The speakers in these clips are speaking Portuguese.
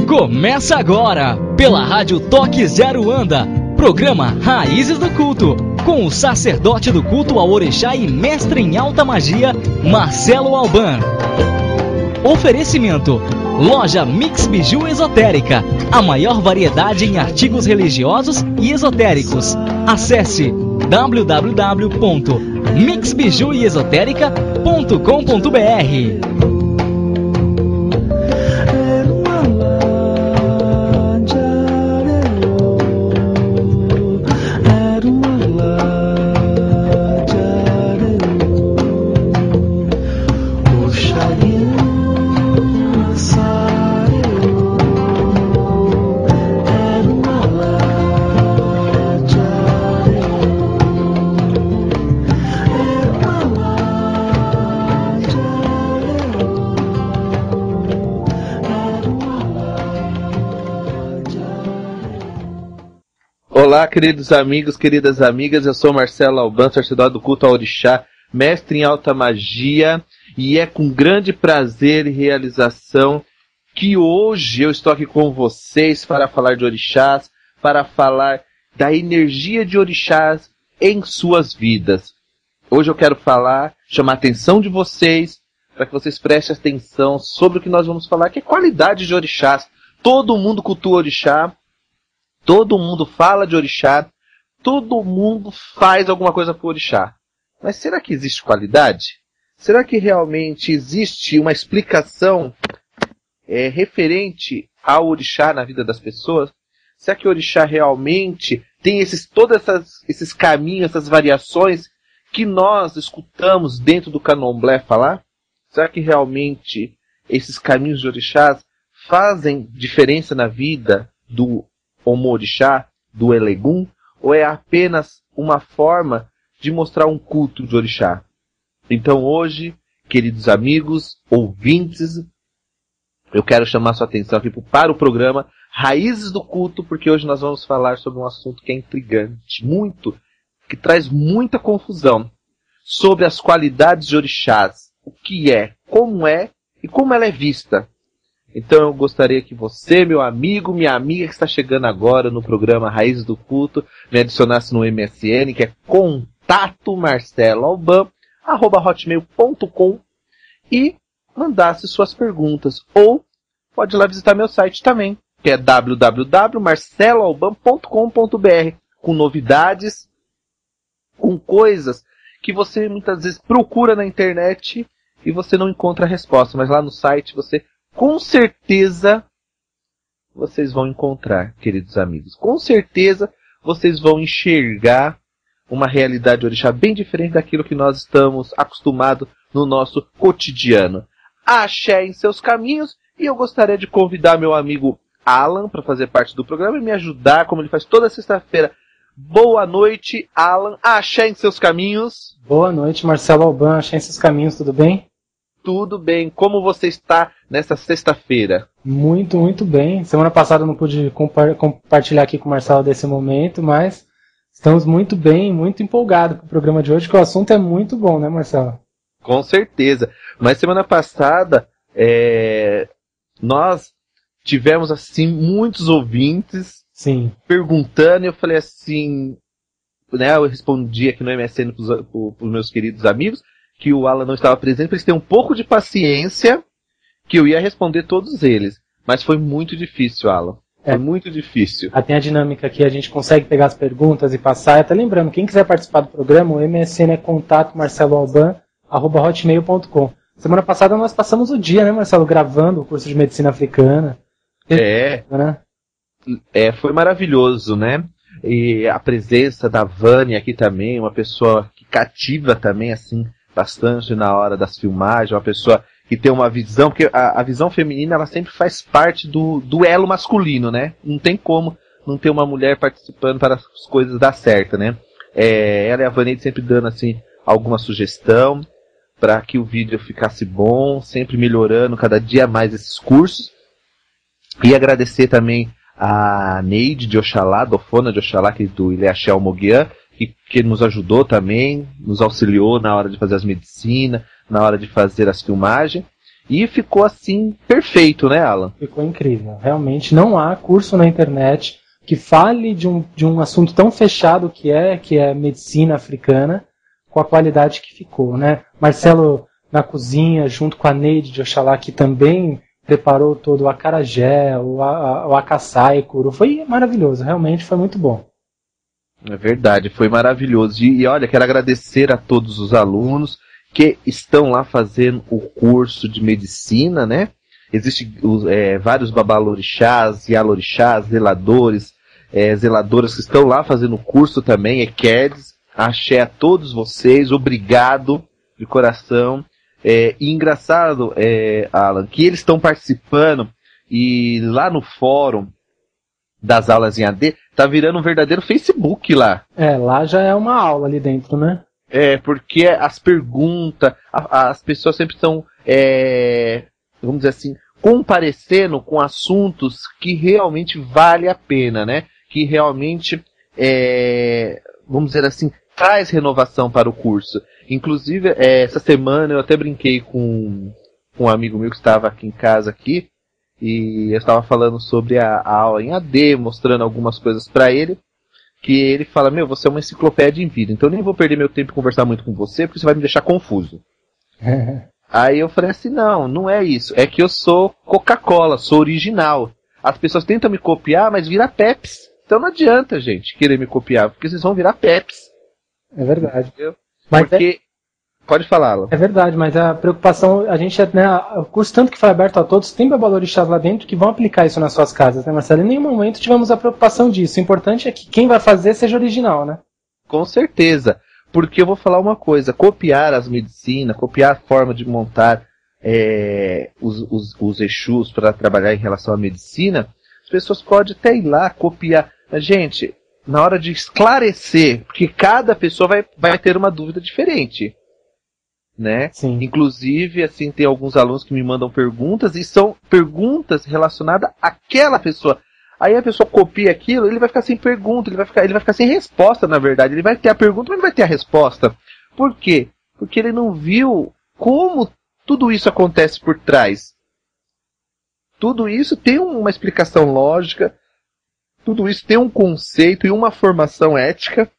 Começa agora, pela Rádio Toque Zero Anda, programa Raízes do Culto, com o sacerdote do culto ao Orixá e mestre em alta magia, Marcelo Alban. Oferecimento: Loja Mix Biju Esotérica, a maior variedade em artigos religiosos e esotéricos. Acesse www.mixbijueesotérica.com.br. Olá, queridos amigos, queridas amigas, eu sou Marcelo Alban, sacerdote do culto ao Orixá, mestre em alta magia, e é com grande prazer e realização que hoje eu estou aqui com vocês para falar de orixás, para falar da energia de orixás em suas vidas. Hoje eu quero chamar a atenção de vocês, para que vocês prestem atenção sobre o que nós vamos falar, que é qualidade de orixás. Todo mundo cultua orixá. Todo mundo fala de orixá, todo mundo faz alguma coisa por orixá. Mas será que existe qualidade? Será que realmente existe uma explicação referente ao orixá na vida das pessoas? Será que o orixá realmente tem todos esses caminhos, essas variações que nós escutamos dentro do candomblé falar? Será que realmente esses caminhos de orixás fazem diferença na vida do Omorixá, do Elegum, ou é apenas uma forma de mostrar um culto de orixá? Então hoje, queridos amigos, ouvintes, eu quero chamar sua atenção aqui para o programa Raízes do Culto, porque hoje nós vamos falar sobre um assunto que é intrigante, que traz muita confusão, sobre as qualidades de orixás, o que é, como é e como ela é vista. Então eu gostaria que você, meu amigo, minha amiga que está chegando agora no programa Raízes do Culto, me adicionasse no MSN, que é contato@hotmail.com, e mandasse suas perguntas. Ou pode ir lá visitar meu site também, que é www.marceloalban.com.br, com novidades, com coisas que você muitas vezes procura na internet e você não encontra a resposta, mas lá no site com certeza vocês vão encontrar, queridos amigos. Com certeza vocês vão enxergar uma realidade orixá bem diferente daquilo que nós estamos acostumados no nosso cotidiano. Axé em seus caminhos, e eu gostaria de convidar meu amigo Alan para fazer parte do programa e me ajudar, como ele faz toda sexta-feira. Boa noite, Alan. Axé em seus caminhos. Boa noite, Marcelo Alban. Axé em seus caminhos, tudo bem? Tudo bem. Como você está nesta sexta-feira? Muito, muito bem. Semana passada eu não pude compartilhar aqui com o Marcelo desse momento, mas estamos muito bem, muito empolgados com o programa de hoje, que o assunto é muito bom, né, Marcelo? Com certeza. Mas semana passada nós tivemos assim muitos ouvintes perguntando, e eu falei assim, né, eu respondi aqui no MSN para os meus queridos amigos que o Alan não estava presente, para eles terem um pouco de paciência, que eu ia responder todos eles. Mas foi muito difícil, Alan. Foi muito difícil. Tem a dinâmica aqui, a gente consegue pegar as perguntas e passar. E até lembrando, quem quiser participar do programa, o MSN é contato@marceloalban.hotmail.com. Semana passada nós passamos o dia, né, Marcelo, gravando o curso de medicina africana. Foi maravilhoso, né? E a presença da Vânia aqui também, uma pessoa que cativa também, assim, bastante na hora das filmagens, uma pessoa que tem uma visão, porque a visão feminina ela sempre faz parte do elo masculino, né? Não tem como não ter uma mulher participando para as coisas dar certo, né? Ela e a Vaneide sempre dando assim alguma sugestão para que o vídeo ficasse bom, sempre melhorando cada dia mais esses cursos. E agradecer também a Neide de Oxalá, Dofona de Oxalá, que é do Ileaxé Almoguian, que nos ajudou também, nos auxiliou na hora de fazer as medicinas, na hora de fazer as filmagens. E ficou assim, perfeito, né, Alan? Ficou incrível. Realmente não há curso na internet que fale de um assunto tão fechado que é medicina africana, com a qualidade que ficou, né? Marcelo na cozinha, junto com a Neide de Oxalá, que também preparou todo o acarajé, o acaçai, curu. Foi maravilhoso, realmente foi muito bom. É verdade, foi maravilhoso. E olha, quero agradecer a todos os alunos que estão lá fazendo o curso de medicina, né? Existem vários babalorixás, yalorixás, zeladores, zeladoras que estão lá fazendo o curso também, EQEDS. Axé a todos vocês, obrigado de coração. E engraçado, Alan, que eles estão participando e lá no fórum das aulas em AD, tá virando um verdadeiro Facebook lá. Lá já é uma aula ali dentro, né? Porque as perguntas, as pessoas sempre estão, vamos dizer assim, comparecendo com assuntos que realmente vale a pena, né? Que realmente, vamos dizer assim, traz renovação para o curso. Inclusive, essa semana eu até brinquei com um amigo meu que estava aqui em casa aqui, e eu estava falando sobre a aula em AD, mostrando algumas coisas para ele, que ele fala, você é uma enciclopédia em vida, então eu nem vou perder meu tempo em conversar muito com você, porque você vai me deixar confuso. Aí eu falei assim, não é isso, é que eu sou Coca-Cola, sou original. As pessoas tentam me copiar, mas vira Pepsi. Então não adianta, gente, querer me copiar, porque vocês vão virar Pepsi. É verdade. Entendeu? Porque... Pode falar, Alan. É verdade, mas a preocupação, a gente, o curso tanto que foi aberto a todos, tem babalorixás lá dentro que vão aplicar isso nas suas casas, né, Marcelo? Em nenhum momento tivemos a preocupação disso. O importante é que quem vai fazer seja original, né? Com certeza. Porque eu vou falar uma coisa, copiar as medicinas, copiar a forma de montar os Exus para trabalhar em relação à medicina, as pessoas podem até ir lá copiar. Mas, gente, na hora de esclarecer, porque cada pessoa vai ter uma dúvida diferente. Né? Sim. Inclusive, assim, tem alguns alunos que me mandam perguntas e são perguntas relacionadas àquela pessoa. Aí a pessoa copia aquilo, ele vai ficar sem pergunta, ele vai ficar sem resposta, na verdade. Ele vai ter a pergunta, mas não vai ter a resposta. Por quê? Porque ele não viu como tudo isso acontece por trás. Tudo isso tem uma explicação lógica, tudo isso tem um conceito e uma formação ética,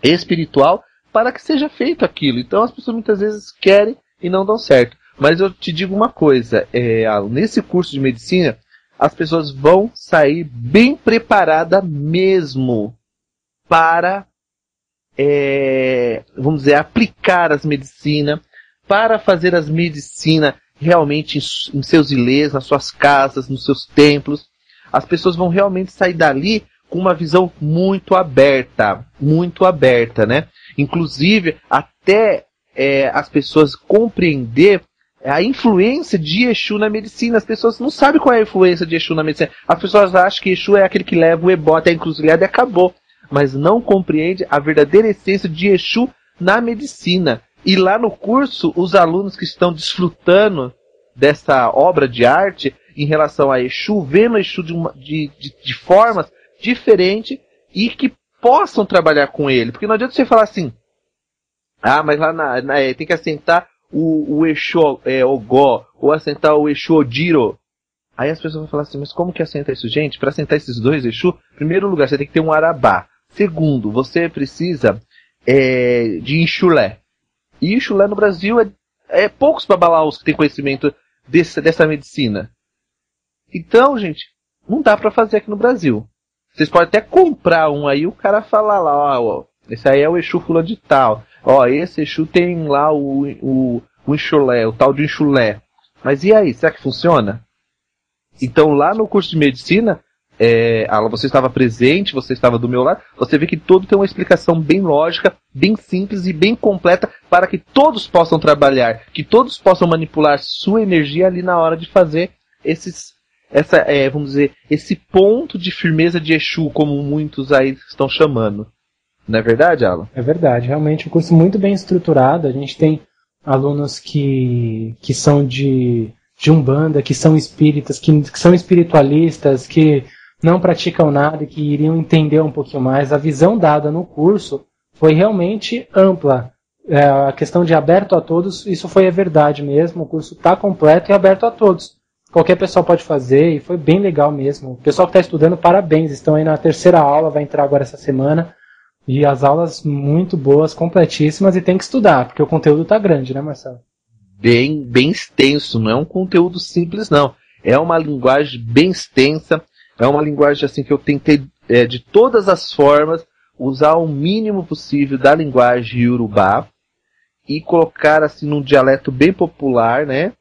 espiritual, para que seja feito aquilo. Então as pessoas muitas vezes querem e não dão certo. Mas eu te digo uma coisa, nesse curso de medicina, as pessoas vão sair bem preparadas mesmo para, vamos dizer, aplicar as medicinas, para fazer as medicinas realmente em seus ilês, nas suas casas, nos seus templos. As pessoas vão realmente sair dali com uma visão muito aberta, né? Inclusive, até as pessoas compreender a influência de Exu na medicina. As pessoas não sabem qual é a influência de Exu na medicina. As pessoas acham que Exu é aquele que leva o ebó até a encruzilhada e acabou. Mas não compreende a verdadeira essência de Exu na medicina. E lá no curso, os alunos que estão desfrutando dessa obra de arte em relação a Exu, vendo Exu de formas diferentes e que possam trabalhar com ele. Porque não adianta você falar assim, mas lá tem que assentar o Exu Ogó, ou assentar o Exu Odiro. Aí as pessoas vão falar assim, mas como que assenta isso? Gente, para assentar esses dois Exu, em primeiro lugar, você tem que ter um arabá. Segundo, você precisa de enxulé. E enxulé no Brasil é poucos babalaos que têm conhecimento dessa medicina. Então, gente, não dá para fazer aqui no Brasil. Vocês podem até comprar um aí, o cara falar lá, ó, esse aí é o Exu fulano de tal. Ó, esse Exu tem lá o enxulé, o tal de enxulé. Mas e aí, será que funciona? Então lá no curso de medicina, você estava presente, você estava do meu lado, você vê que todo tem uma explicação bem lógica, bem simples e bem completa para que todos possam trabalhar, que todos possam manipular sua energia ali na hora de fazer vamos dizer, esse ponto de firmeza de Exu, como muitos aí estão chamando. Não é verdade, Alan? É verdade, realmente um curso muito bem estruturado. A gente tem alunos que são de Umbanda, que são espíritas, que são espiritualistas, que não praticam nada e que iriam entender um pouquinho mais. A visão dada no curso foi realmente ampla. A questão de aberto a todos, isso foi a verdade mesmo. O curso está completo e aberto a todos. Qualquer pessoa pode fazer e foi bem legal mesmo. O pessoal que está estudando, parabéns. Estão aí na terceira aula, vai entrar agora essa semana. E as aulas muito boas, completíssimas, e tem que estudar, porque o conteúdo está grande, né, Marcelo? Bem extenso, não é um conteúdo simples, não. É uma linguagem bem extensa, é uma linguagem assim que eu tentei, de todas as formas, usar o mínimo possível da linguagem iorubá e colocar assim num dialeto bem popular, né?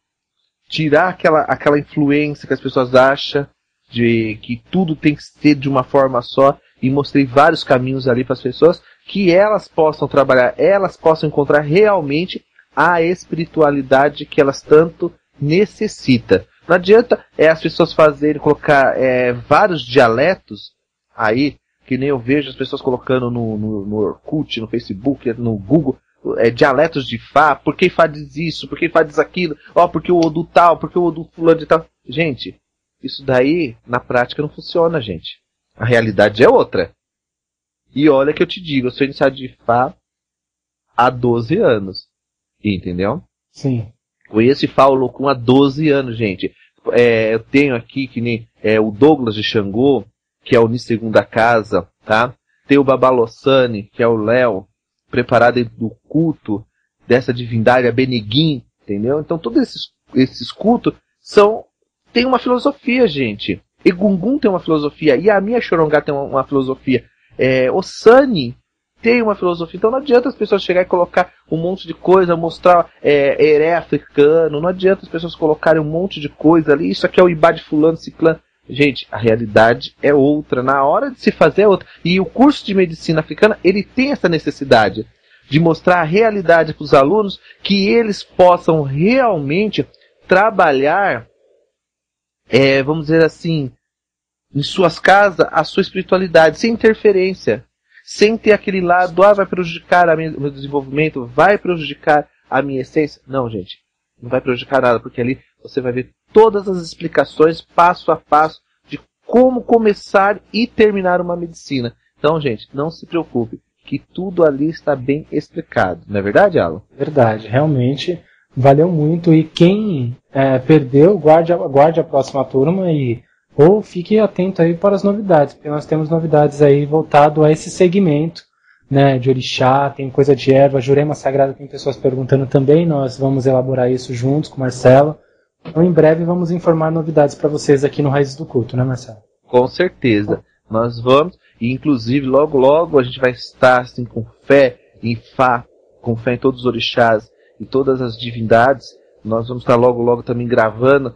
Tirar aquela influência que as pessoas acham de que tudo tem que ser de uma forma só, e mostrei vários caminhos ali para as pessoas que elas possam trabalhar, elas possam encontrar realmente a espiritualidade que elas tanto necessitam. Não adianta as pessoas colocar vários dialetos aí, que nem eu vejo as pessoas colocando no Orkut, no Facebook, no Google, dialetos de Fá, por que Fá diz isso, por que Fá diz aquilo, porque o Odu tal, por que o Odu fulano de tal. Gente, isso daí na prática não funciona, gente. A realidade é outra. E olha que eu te digo, eu sou iniciado de Fá há 12 anos. Entendeu? Sim. Conheço Fá Olokun há 12 anos, gente. Eu tenho aqui que nem o Douglas de Xangô, que é o Nisegunda Casa, tá? Tem o Babalossani, que é o Léo, preparado do culto dessa divindade, a Beniguim, entendeu? Então todos esses cultos tem uma filosofia, gente. Egungun tem uma filosofia, e a minha Xorongá tem uma filosofia. O Sani tem uma filosofia. Então não adianta as pessoas chegarem e colocar um monte de coisa, mostrar heré africano, não adianta as pessoas colocarem um monte de coisa ali, isso aqui é o Ibá de fulano, ciclano. Gente, a realidade é outra, na hora de se fazer é outra. E o curso de medicina africana, ele tem essa necessidade de mostrar a realidade para os alunos, que eles possam realmente trabalhar, vamos dizer assim, em suas casas, a sua espiritualidade, sem interferência. Sem ter aquele lado, vai prejudicar o meu desenvolvimento, vai prejudicar a minha essência. Não, gente, não vai prejudicar nada, porque ali você vai ver todas as explicações, passo a passo, de como começar e terminar uma medicina. Então, gente, não se preocupe, que tudo ali está bem explicado. Não é verdade, Alan? Verdade, realmente valeu muito. E quem perdeu, guarde a próxima turma ou fique atento aí para as novidades, porque nós temos novidades aí voltado a esse segmento, né, de orixá, tem coisa de erva, Jurema Sagrada, tem pessoas perguntando também, nós vamos elaborar isso juntos com o Marcelo. Então, em breve vamos informar novidades para vocês aqui no Raízes do Culto, né, Marcelo? Com certeza, nós vamos, e inclusive logo logo a gente vai estar assim, com fé em Fá, com fé em todos os orixás e todas as divindades. Nós vamos estar logo logo também gravando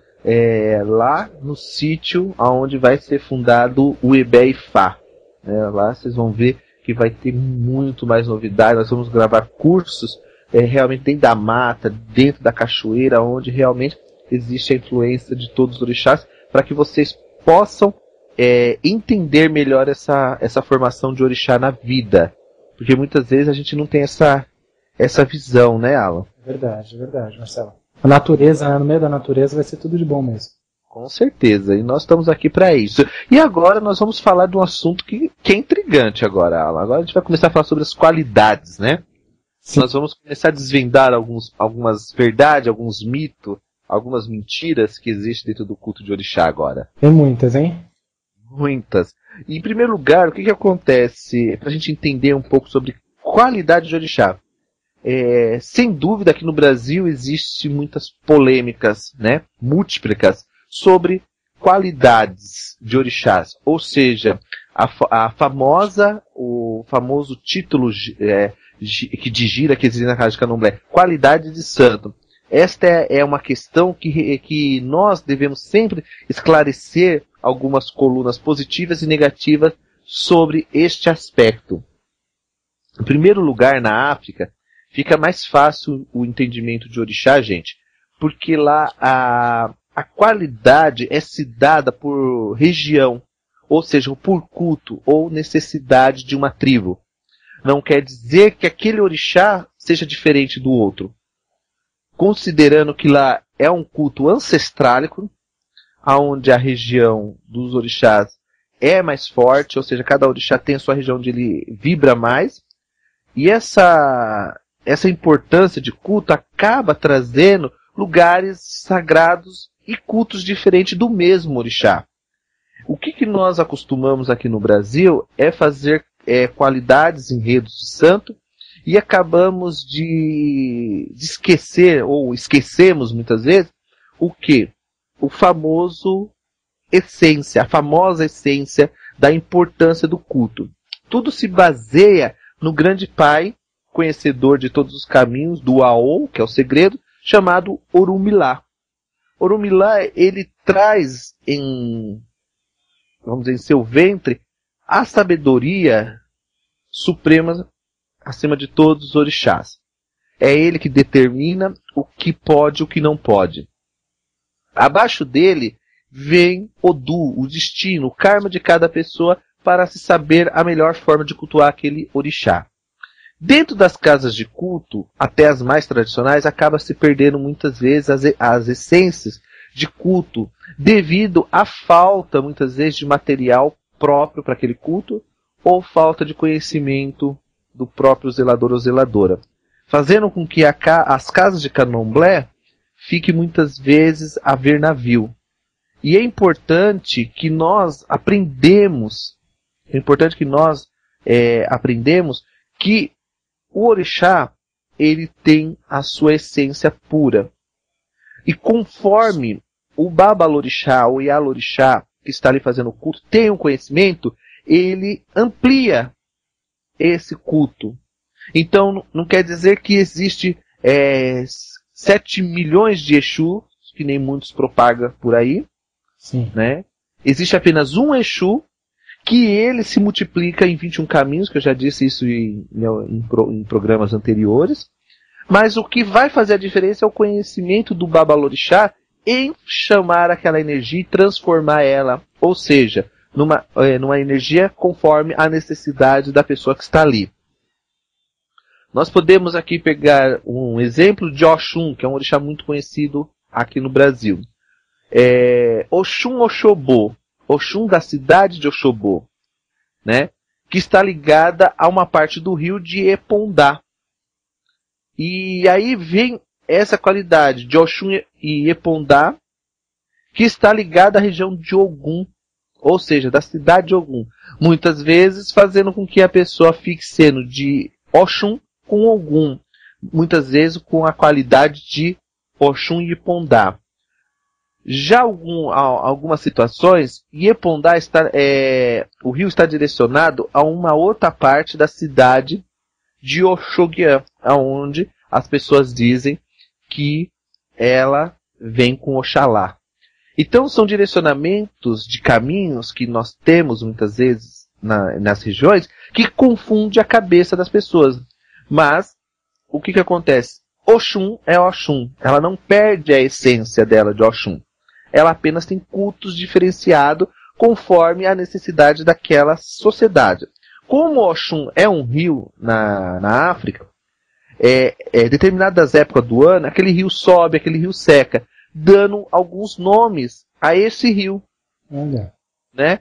lá no sítio onde vai ser fundado o Ebé Ifá. Lá vocês vão ver que vai ter muito mais novidades. Nós vamos gravar cursos realmente dentro da mata, dentro da cachoeira, onde realmente existe a influência de todos os orixás, para que vocês possam entender melhor essa formação de orixá na vida. Porque muitas vezes a gente não tem essa visão, né, Alan? Verdade, Marcelo. A natureza, né? No meio da natureza vai ser tudo de bom mesmo. Com certeza, e nós estamos aqui para isso. E agora nós vamos falar de um assunto que é intrigante agora, Alan. Agora a gente vai começar a falar sobre as qualidades, né? Sim. Nós vamos começar a desvendar algumas verdades, alguns mitos, algumas mentiras que existem dentro do culto de orixá agora. Tem muitas, hein? Muitas. E, em primeiro lugar, o que acontece, para a gente entender um pouco sobre qualidade de orixá? Sem dúvida que no Brasil existe muitas polêmicas, né, múltiplas, sobre qualidades de orixás. Ou seja, o famoso título que de gira que existe na casa de Candomblé, qualidade de santo. Esta é uma questão que nós devemos sempre esclarecer algumas colunas positivas e negativas sobre este aspecto. Em primeiro lugar, na África, fica mais fácil o entendimento de orixá, gente, porque lá a qualidade é se dada por região, ou seja, por culto ou necessidade de uma tribo. Não quer dizer que aquele orixá seja diferente do outro. Considerando que lá é um culto ancestrálico, onde a região dos orixás é mais forte, ou seja, cada orixá tem a sua região onde ele vibra mais. E essa importância de culto acaba trazendo lugares sagrados e cultos diferentes do mesmo orixá. O que nós acostumamos aqui no Brasil é fazer qualidades, enredos de santo, e acabamos de esquecer, ou esquecemos muitas vezes, o que? O famoso essência, a famosa essência da importância do culto. Tudo se baseia no grande pai, conhecedor de todos os caminhos, do Aô, que é o segredo, chamado Orunmila. Orunmila, ele traz em seu ventre a sabedoria suprema acima de todos os orixás. É ele que determina o que pode e o que não pode. Abaixo dele vem Odu, o destino, o karma de cada pessoa, para se saber a melhor forma de cultuar aquele orixá. Dentro das casas de culto, até as mais tradicionais, acaba se perdendo muitas vezes as essências de culto, devido à falta, muitas vezes, de material próprio para aquele culto, ou falta de conhecimento do próprio zelador ou zeladora, fazendo com que as casas de candomblé fiquem muitas vezes a ver navio. E é importante que nós aprendemos que o orixá, ele tem a sua essência pura. E conforme o babalorixá, o ialorixá, que está ali fazendo o culto, tem um conhecimento, ele amplia esse culto. Então, não quer dizer que existe 7 milhões de Exu, que nem muitos propagam por aí. Sim. Né? Existe apenas um Exu, que ele se multiplica em 21 caminhos, que eu já disse isso em programas anteriores. Mas o que vai fazer a diferença é o conhecimento do babalorixá em chamar aquela energia e transformar ela, ou seja, numa energia conforme a necessidade da pessoa que está ali. Nós podemos aqui pegar um exemplo de Oxum, que é um orixá muito conhecido aqui no Brasil. Oxum Oxobô, Oxum da cidade de Oxobô, né? Que está ligada a uma parte do rio de Epondá. E aí vem essa qualidade de Oxum e Epondá, que está ligada à região de Ogum, ou seja, da cidade de Ogum. Muitas vezes fazendo com que a pessoa fique sendo de Oxum com Ogum, muitas vezes com a qualidade de Oxum e Epondá. Já algumas situações, Iepondá o rio está direcionado a uma outra parte da cidade de Oxoguian, onde as pessoas dizem que ela vem com Oxalá. Então são direcionamentos de caminhos que nós temos muitas vezes nas regiões que confunde a cabeça das pessoas. Mas o que acontece? Oxum é Oxum. Ela não perde a essência dela de Oxum. Ela apenas tem cultos diferenciados conforme a necessidade daquela sociedade. Como Oxum é um rio na África, determinadas épocas do ano, aquele rio sobe, aquele rio seca, dando alguns nomes a esse rio. Olha. Né?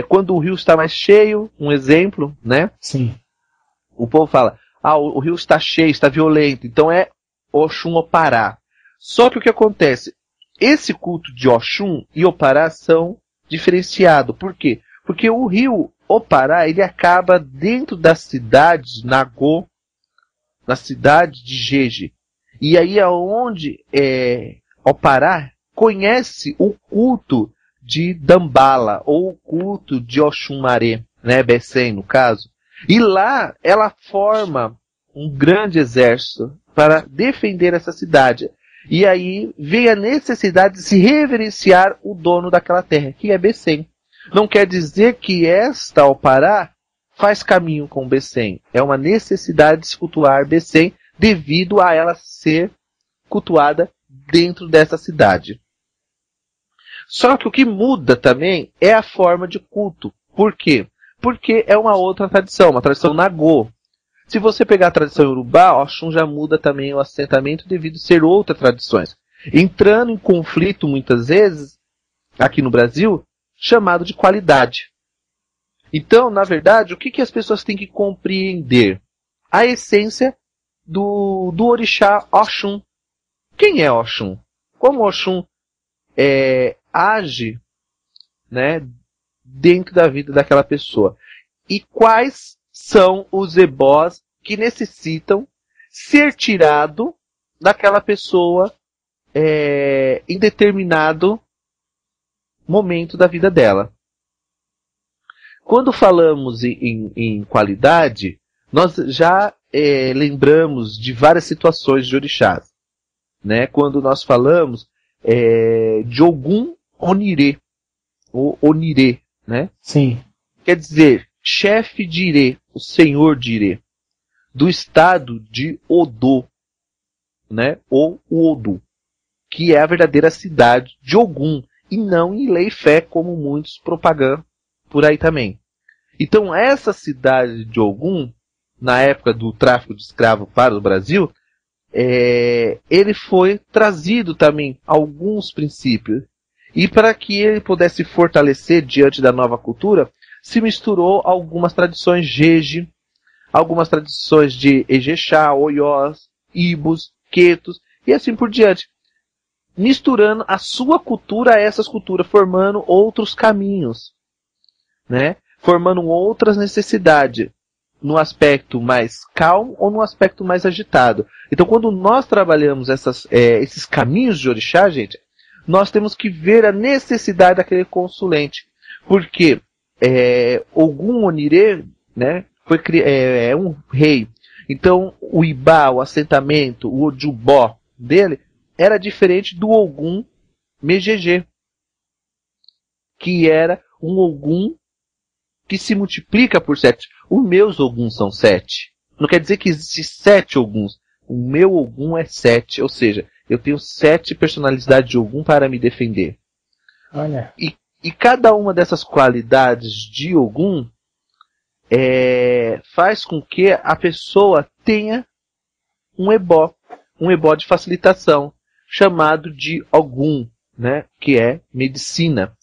Quando o rio está mais cheio, um exemplo, né? Sim. O povo fala, o rio está cheio, está violento, então é Oxum Opará. Só que o que acontece? Esse culto de Oxum e Opará são diferenciados. Por quê? Porque o rio Opará, ele acaba dentro da cidade de Nagô, na cidade de Jeje. E aí é onde Opará conhece o culto de Dambala, ou o culto de Oxumaré, né, Bessem no caso. E lá ela forma um grande exército para defender essa cidade. E aí vem a necessidade de se reverenciar o dono daquela terra, que é Bessem. Não quer dizer que esta Opará faz caminho com Bessem. É uma necessidade de se cultuar Bessem devido a ela ser cultuada dentro dessa cidade. Só que o que muda também é a forma de culto. Por quê? Porque é uma outra tradição, uma tradição Nagô. Se você pegar a tradição Yorubá, Oxum já muda também o assentamento devido a ser outras tradições. Entrando em conflito muitas vezes, aqui no Brasil, chamado de qualidade. Então, na verdade, o que as pessoas têm que compreender? A essência do orixá Oxum. Quem é Oxum? Como Oxum age, né, dentro da vida daquela pessoa? E quais são os ebós que necessitam ser tirado daquela pessoa em determinado momento da vida dela? Quando falamos em qualidade, nós já lembramos de várias situações de orixás, né? Quando nós falamos de Ogum Onire, ou Onire, né? Sim. Quer dizer, chefe de Ire, o senhor de Ire, do estado de Odo, né? Ou o Odu, que é a verdadeira cidade de Ogum, e não em Ilé-Ifé, como muitos propagam por aí também. Então, essa cidade de Ogum, na época do tráfico de escravos para o Brasil, ele foi trazido também alguns princípios. E para que ele pudesse fortalecer diante da nova cultura, se misturou algumas tradições Jeje, algumas tradições de Ejexá, Oiós, Ibos, Quetos, e assim por diante. Misturando a sua cultura a essas culturas, formando outros caminhos, né? Formando outras necessidades, no aspecto mais calmo ou no aspecto mais agitado. Então, quando nós trabalhamos esses caminhos de orixá, gente, nós temos que ver a necessidade daquele consulente. Porque Ogum Onire, né, é um rei. Então, o Ibá, o assentamento, o Ojubó dele, era diferente do Ogum Megegê, que era um Ogum que se multiplica por 7. Os meus Oguns são 7. Não quer dizer que existe 7 Oguns. O meu Ogum é 7. Ou seja, eu tenho 7 personalidades de Ogum para me defender. Olha. E cada uma dessas qualidades de Ogum faz com que a pessoa tenha um ebó de facilitação, chamado de Ogum, né, que é medicina.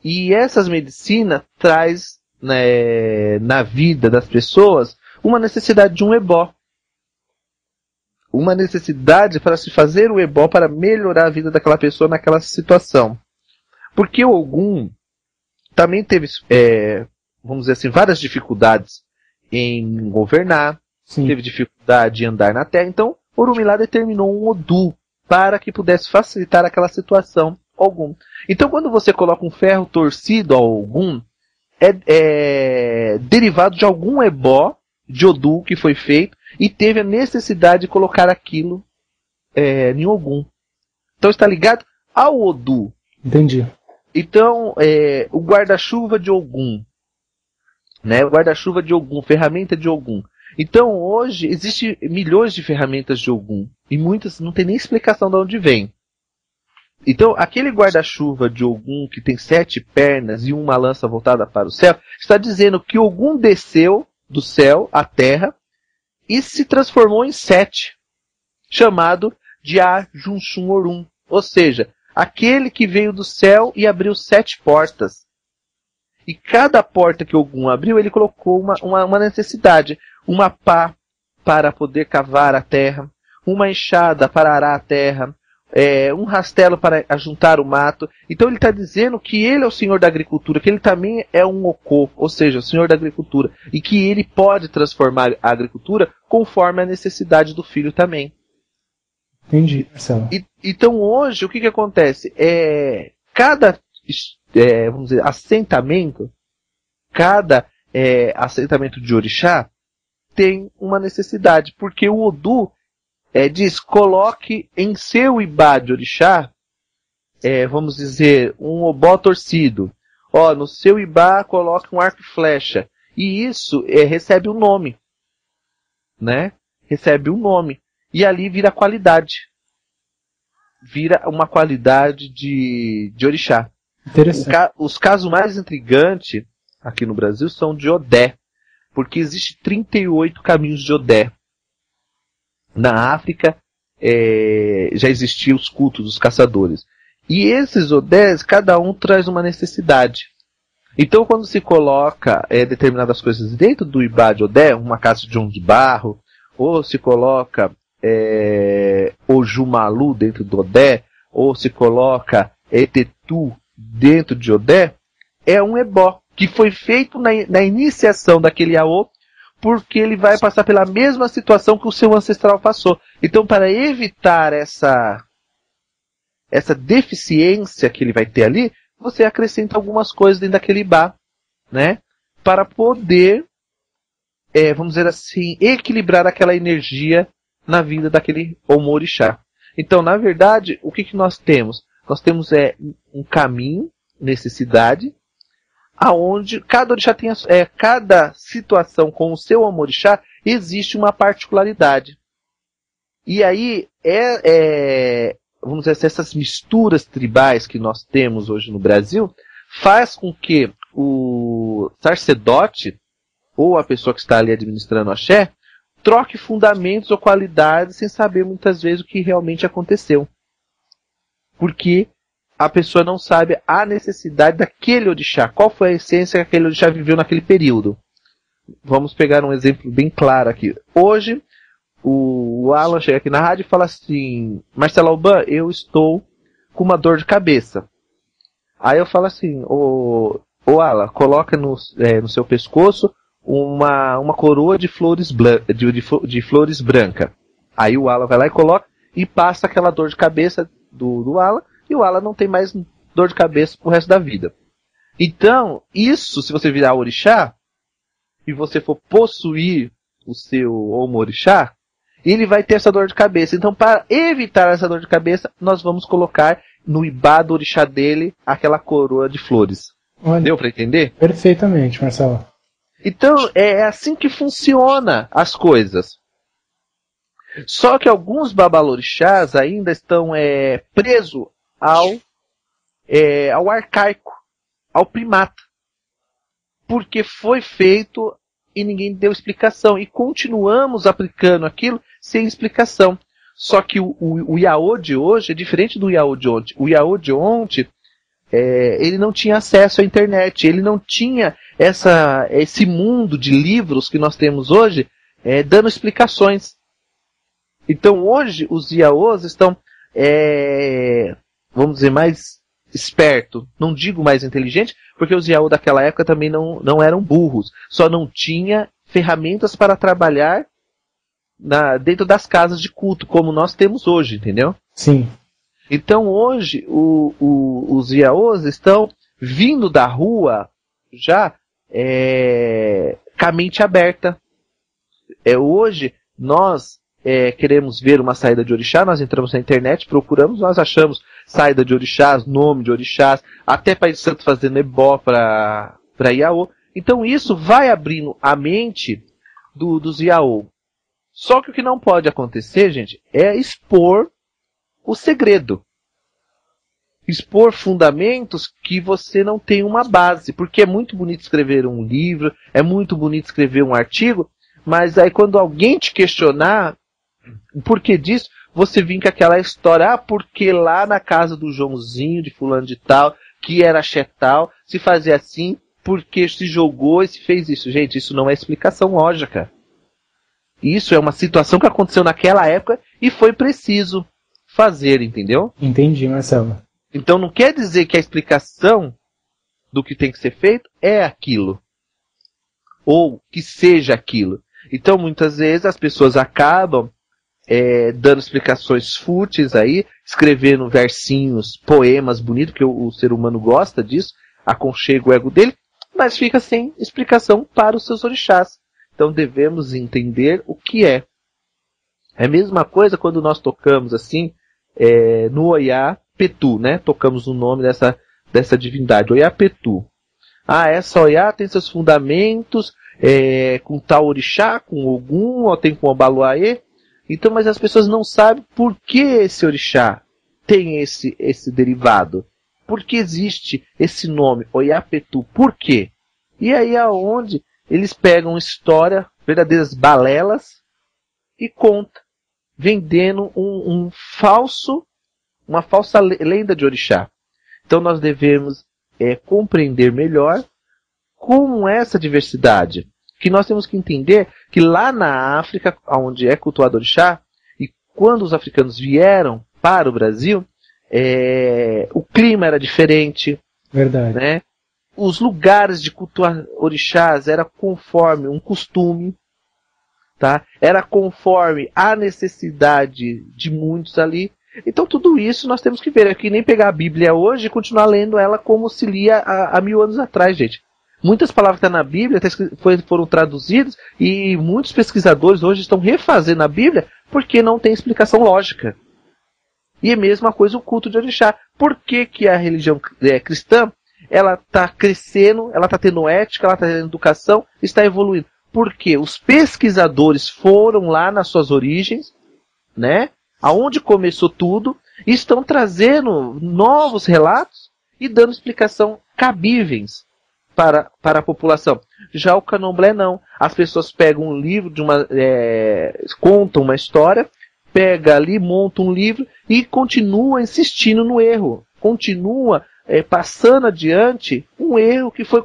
E essas medicinas traz, né, na vida das pessoas uma necessidade de um ebó. Uma necessidade para se fazer o ebó para melhorar a vida daquela pessoa naquela situação. Porque o Ogum também teve, vamos dizer assim, várias dificuldades em governar. Sim. Teve dificuldade em andar na terra. Então, Orumilá determinou um Odu para que pudesse facilitar aquela situação Ogum. Então, quando você coloca um ferro torcido ao Ogum, é derivado de algum ebó de Odu que foi feito e teve a necessidade de colocar aquilo em Ogum. Então, está ligado ao Odu. Entendi. Então, o guarda-chuva de Ogum, né? O guarda-chuva de Ogum, ferramenta de Ogum. Então, hoje, existem milhões de ferramentas de Ogum. E muitas não tem nem explicação de onde vem. Então, aquele guarda-chuva de Ogum que tem 7 pernas e uma lança voltada para o céu, está dizendo que Ogum desceu do céu à terra e se transformou em 7, chamado de Ajunchum Orum. Ou seja, aquele que veio do céu e abriu 7 portas. E cada porta que Ogum abriu, ele colocou uma necessidade. Uma pá para poder cavar a terra, uma enxada para arar a terra, um rastelo para ajuntar o mato. Então ele está dizendo que ele é o senhor da agricultura, que ele também é um Okô, ou seja, o senhor da agricultura, e que ele pode transformar a agricultura conforme a necessidade do filho também. Entendi, Marcelo. Então hoje o que acontece? Cada vamos dizer, assentamento, cada assentamento de orixá tem uma necessidade, porque o Odu diz, coloque em seu Ibá de orixá, vamos dizer, um obó torcido. No seu Ibá coloque um arco e flecha. E isso recebe um nome, né? Recebe um nome. E ali vira qualidade. Vira uma qualidade de orixá. Interessante. Os casos mais intrigantes aqui no Brasil são de Odé. Porque existe 38 caminhos de Odé. Na África já existiam os cultos dos caçadores. E esses Odés, cada um traz uma necessidade. Então, quando se coloca determinadas coisas dentro do Ibá de Odé, uma casa de João de Barro, ou se coloca o Jumalu dentro do Odé, ou se coloca Etetu dentro de Odé, é um ebó, que foi feito na iniciação daquele Iaô, porque ele vai passar pela mesma situação que o seu ancestral passou. Então, para evitar essa deficiência que ele vai ter ali, você acrescenta algumas coisas dentro daquele Ibá, né? Para poder, vamos dizer assim, equilibrar aquela energia na vida daquele Omorixá. Então, na verdade, o que nós temos? Nós temos um caminho, necessidade, aonde cada orixá tem cada situação com o seu Omorixá existe uma particularidade. E aí vamos dizer assim, essas misturas tribais que nós temos hoje no Brasil faz com que o sacerdote ou a pessoa que está ali administrando o axé troque fundamentos ou qualidades sem saber muitas vezes o que realmente aconteceu. Porque a pessoa não sabe a necessidade daquele orixá. Qual foi a essência que aquele orixá viveu naquele período? Vamos pegar um exemplo bem claro aqui. Hoje, o Alan chega aqui na rádio e fala assim: Marcelo Alban, eu estou com uma dor de cabeça. Aí eu falo assim: ô Alan, coloca no seu pescoço uma coroa de flores flores brancas. Aí o Alan vai lá e coloca e passa aquela dor de cabeça do Alan, e o Alan não tem mais dor de cabeça pro resto da vida. Então, isso, se você virar orixá, e você for possuir o seu Omorixá, ele vai ter essa dor de cabeça. Então, para evitar essa dor de cabeça, nós vamos colocar no Ibá do orixá dele aquela coroa de flores. Olha, deu para entender? Perfeitamente, Marcelo. Então, é assim que funciona as coisas. Só que alguns babalorixás ainda estão presos ao arcaico, ao primata. Porque foi feito e ninguém deu explicação. E continuamos aplicando aquilo sem explicação. Só que o Iaô de hoje é diferente do Iaô de ontem. O Iaô de ontem, ele não tinha acesso à internet. Ele não tinha esse mundo de livros que nós temos hoje dando explicações. Então hoje os Iaôs estão, vamos dizer, mais esperto, não digo mais inteligente, porque os Iaô daquela época também não eram burros, só não tinha ferramentas para trabalhar dentro das casas de culto, como nós temos hoje, entendeu? Sim. Então hoje os Iaôs estão vindo da rua já com a mente aberta. Hoje nós queremos ver uma saída de orixá, nós entramos na internet, procuramos, nós achamos saída de orixás, nome de orixás, até Pai de Santo fazendo ebó para Iaô. Então isso vai abrindo a mente dos Iaô. Só que o que não pode acontecer, gente, é expor o segredo. Expor fundamentos que você não tem uma base. Porque é muito bonito escrever um livro, é muito bonito escrever um artigo, mas aí quando alguém te questionar o porquê disso, você vem com aquela história, porque lá na casa do Joãozinho, de fulano de tal, que era chetal, se fazia assim, porque se jogou e se fez isso. Gente, isso não é explicação lógica. Isso é uma situação que aconteceu naquela época e foi preciso fazer, entendeu? Entendi, Marcelo. Então não quer dizer que a explicação do que tem que ser feito é aquilo. Ou que seja aquilo. Então muitas vezes as pessoas acabam dando explicações fúteis aí, escrevendo versinhos, poemas bonitos, que o ser humano gosta disso, aconchega o ego dele, mas fica sem explicação para os seus orixás. Então devemos entender o que é. É a mesma coisa quando nós tocamos assim, no Oiá Petu, né? Tocamos o nome dessa divindade, Oiá Petu. Essa Oiá tem seus fundamentos com tal orixá, com Ogum, ou tem com Obaluaê. Então, mas as pessoas não sabem por que esse orixá tem esse derivado. Por que existe esse nome, Oiá Petu? Por quê? E aí é onde eles pegam história, verdadeiras balelas, e contam, vendendo uma falsa lenda de orixá. Então nós devemos compreender melhor como essa diversidade. Que nós temos que entender que lá na África, onde é cultuado orixá, e quando os africanos vieram para o Brasil, o clima era diferente. Verdade. Né? Os lugares de cultuar orixás era conforme um costume, tá? Era conforme a necessidade de muitos ali. Então tudo isso nós temos que ver. É que nem pegar a Bíblia hoje e continuar lendo ela como se lia há 1000 anos atrás, gente. Muitas palavras que estão na Bíblia foram traduzidas e muitos pesquisadores hoje estão refazendo a Bíblia porque não tem explicação lógica. E a mesma coisa o culto de orixá. Por que que a religião cristã ela está crescendo, ela está tendo ética, ela está tendo educação, está evoluindo? Porque os pesquisadores foram lá nas suas origens, né? Aonde começou tudo, e estão trazendo novos relatos e dando explicação cabíveis para a população. Já o candomblé não. As pessoas pegam um livro, contam uma história, pega ali, monta um livro e continua insistindo no erro. Continua passando adiante um erro que foi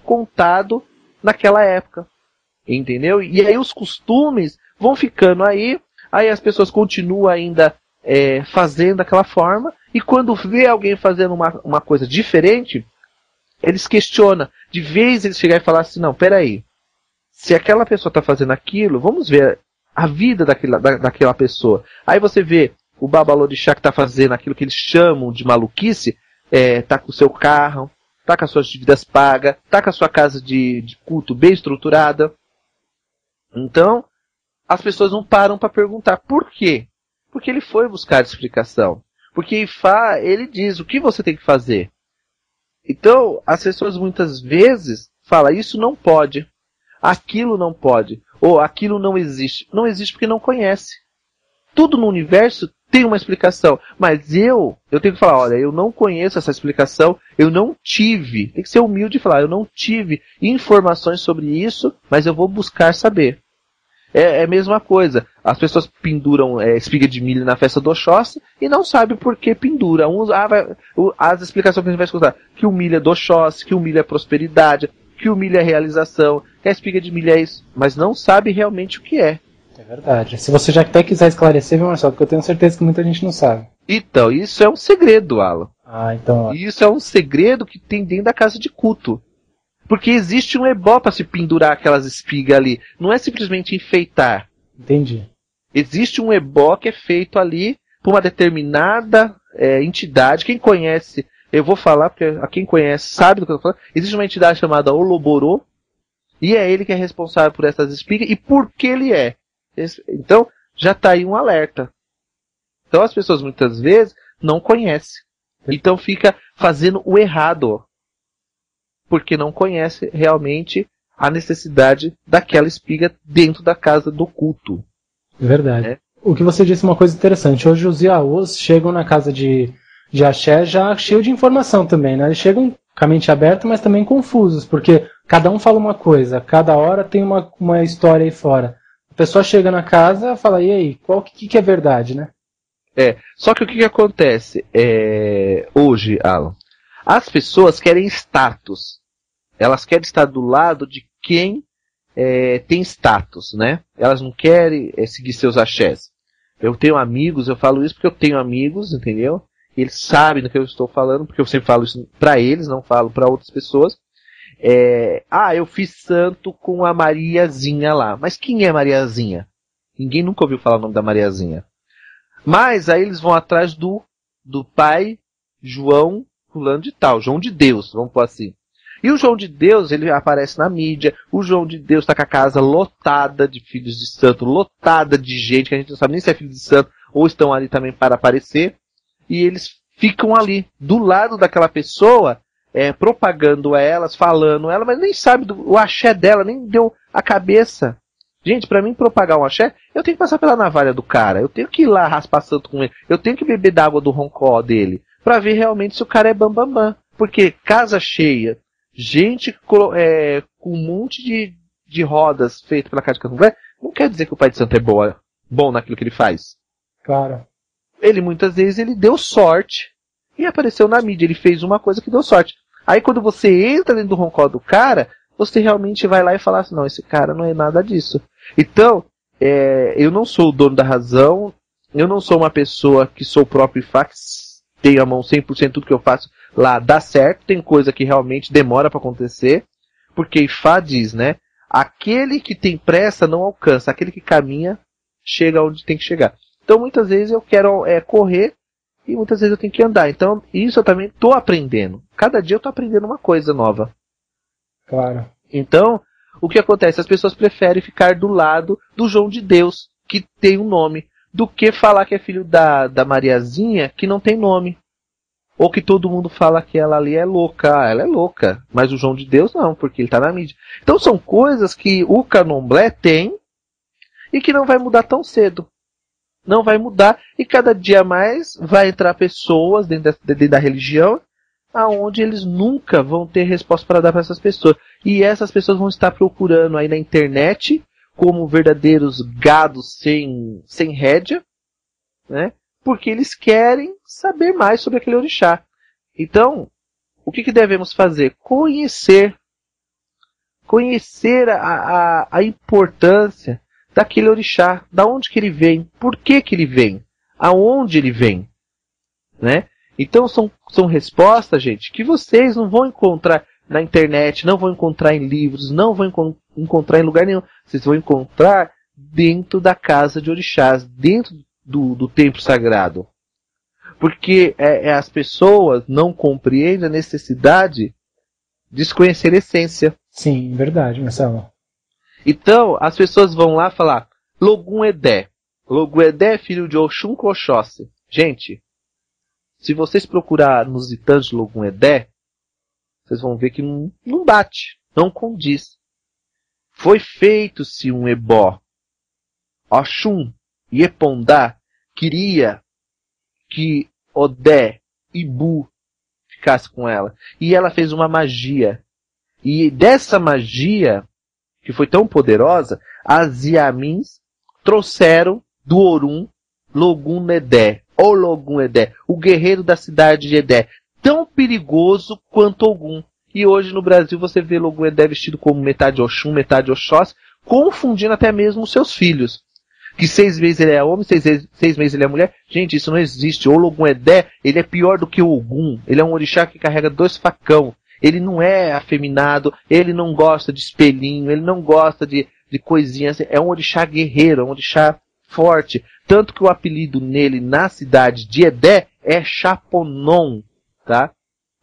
contado naquela época. Entendeu? E aí os costumes vão ficando aí as pessoas continuam ainda fazendo daquela forma, e quando vê alguém fazendo uma coisa diferente, eles questionam. De vez eles chegarem e falar assim, não, peraí, se aquela pessoa está fazendo aquilo, vamos ver a vida daquela pessoa. Aí você vê o babalorixá que está fazendo aquilo que eles chamam de maluquice, tá com o seu carro, tá com as suas dívidas pagas, tá com a sua casa de culto bem estruturada. Então, as pessoas não param para perguntar por quê. Porque ele foi buscar explicação. Porque Ifá, ele diz o que você tem que fazer. Então, as pessoas muitas vezes falam, isso não pode, aquilo não pode, ou aquilo não existe. Não existe porque não conhece. Tudo no universo tem uma explicação. Mas eu tenho que falar, olha, eu não conheço essa explicação, eu não tive, tem que ser humilde e falar, eu não tive informações sobre isso, mas eu vou buscar saber. É a mesma coisa. As pessoas penduram espiga de milho na festa do Oxóssi e não sabem por que pendura. As explicações que a gente vai escutar. Que o milho é do Oxóssi, que o milho é prosperidade, que o milho é realização, que a espiga de milho é isso. Mas não sabe realmente o que é. É verdade. Se você já até quiser esclarecer, viu, Marcelo? Porque eu tenho certeza que muita gente não sabe. Então, isso é um segredo, Alan. Então... Isso é um segredo que tem dentro da casa de culto. Porque existe um ebó para se pendurar aquelas espigas ali. Não é simplesmente enfeitar. Entendi. Existe um ebó que é feito ali por uma determinada entidade. Quem conhece, eu vou falar porque a quem conhece sabe do que eu estou falando. Existe uma entidade chamada Oloborô. E é ele que é responsável por essas espigas. E por que ele é? Então, já está aí um alerta. Então as pessoas muitas vezes não conhecem. Então fica fazendo o errado. Porque não conhece realmente a necessidade daquela espiga dentro da casa do culto. Verdade. O que você disse é uma coisa interessante. Hoje os Iaôs chegam na casa de axé já cheio de informação também, né? Eles chegam com a mente aberta, mas também confusos, porque cada um fala uma coisa, cada hora tem uma história aí fora. A pessoa chega na casa e fala, e aí, o que é verdade, né? Só que o que acontece hoje, Alan? As pessoas querem status. Elas querem estar do lado de quem tem status, né? Elas não querem seguir seus axés. Eu tenho amigos, eu falo isso porque eu tenho amigos, entendeu? Eles sabem do que eu estou falando, porque eu sempre falo isso para eles, não falo para outras pessoas. Eu fiz santo com a Mariazinha lá. Mas quem é Mariazinha? Ninguém nunca ouviu falar o nome da Mariazinha. Mas aí eles vão atrás do pai João fulano de tal, João de Deus, vamos pôr assim. E o João de Deus, ele aparece na mídia, o João de Deus está com a casa lotada de filhos de santo, lotada de gente, que a gente não sabe nem se é filho de santo, ou estão ali também para aparecer, e eles ficam ali, do lado daquela pessoa, propagando elas, falando ela, mas nem sabe o axé dela, nem deu a cabeça. Gente, para mim propagar um axé, eu tenho que passar pela navalha do cara, eu tenho que ir lá raspar santo com ele, eu tenho que beber da água do roncó dele, para ver realmente se o cara é bambambam. Porque casa cheia, gente com um monte de rodas feitas pela casa de candomblé, não quer dizer que o pai de santo é bom naquilo que ele faz. Claro. Ele muitas vezes ele deu sorte e apareceu na mídia, ele fez uma coisa que deu sorte. Aí quando você entra dentro do roncó do cara, você realmente vai lá e fala assim, não, esse cara não é nada disso. Então, eu não sou o dono da razão, eu não sou uma pessoa que sou o próprio Ifá, que tenho a mão 100% tudo que eu faço lá dá certo, tem coisa que realmente demora para acontecer, porque Ifá diz, né, aquele que tem pressa não alcança, aquele que caminha chega onde tem que chegar. Então muitas vezes eu quero correr e muitas vezes eu tenho que andar. Então isso eu também estou aprendendo. Cada dia eu estou aprendendo uma coisa nova. Claro. Então, o que acontece? As pessoas preferem ficar do lado do João de Deus, que tem um nome, do que falar que é filho da Mariazinha, que não tem nome. Ou que todo mundo fala que ela ali é louca. Ah, ela é louca. Mas o João de Deus não, porque ele está na mídia. Então são coisas que o Candomblé tem e que não vai mudar tão cedo. Não vai mudar. E cada dia mais vai entrar pessoas dentro da religião aonde eles nunca vão ter resposta para dar para essas pessoas. E essas pessoas vão estar procurando aí na internet como verdadeiros gados sem rédea, né? Porque eles querem saber mais sobre aquele orixá. Então, o que devemos fazer? Conhecer a importância daquele orixá, da onde que ele vem, por que ele vem, aonde ele vem, né? Então são respostas, gente, que vocês não vão encontrar na internet, não vão encontrar em livros, não vão encontrar em lugar nenhum. Vocês vão encontrar dentro da casa de orixás, dentro do templo sagrado. Porque as pessoas não compreendem a necessidade de se conhecer a essência. Sim, verdade, Marcelo. Então, as pessoas vão lá falar Logum Edé. Logum Edé é filho de Oxum com Oxóssi. Gente, se vocês procurar nos itantes de Logum Edé, vocês vão ver que não bate, não condiz. Foi feito-se um ebó. Oxum e Epondá queria que Odé e Bu ficasse com ela. E ela fez uma magia. E dessa magia, que foi tão poderosa, as Iamins trouxeram do Orum Logum Edé, ou Logum Edé, o guerreiro da cidade de Edé, tão perigoso quanto Ogum. E hoje no Brasil você vê Logum Edé vestido como metade Oxum, metade Oxóssi, confundindo até mesmo os seus filhos. Que 6 meses ele é homem, 6 meses ele é mulher. Gente, isso não existe. O Logum Edé, ele é pior do que o Ogum. Ele é um orixá que carrega 2 facão. Ele não é afeminado, ele não gosta de espelhinho, ele não gosta de coisinhas. É um orixá guerreiro, é um orixá forte. Tanto que o apelido nele na cidade de Edé é Chaponon, tá?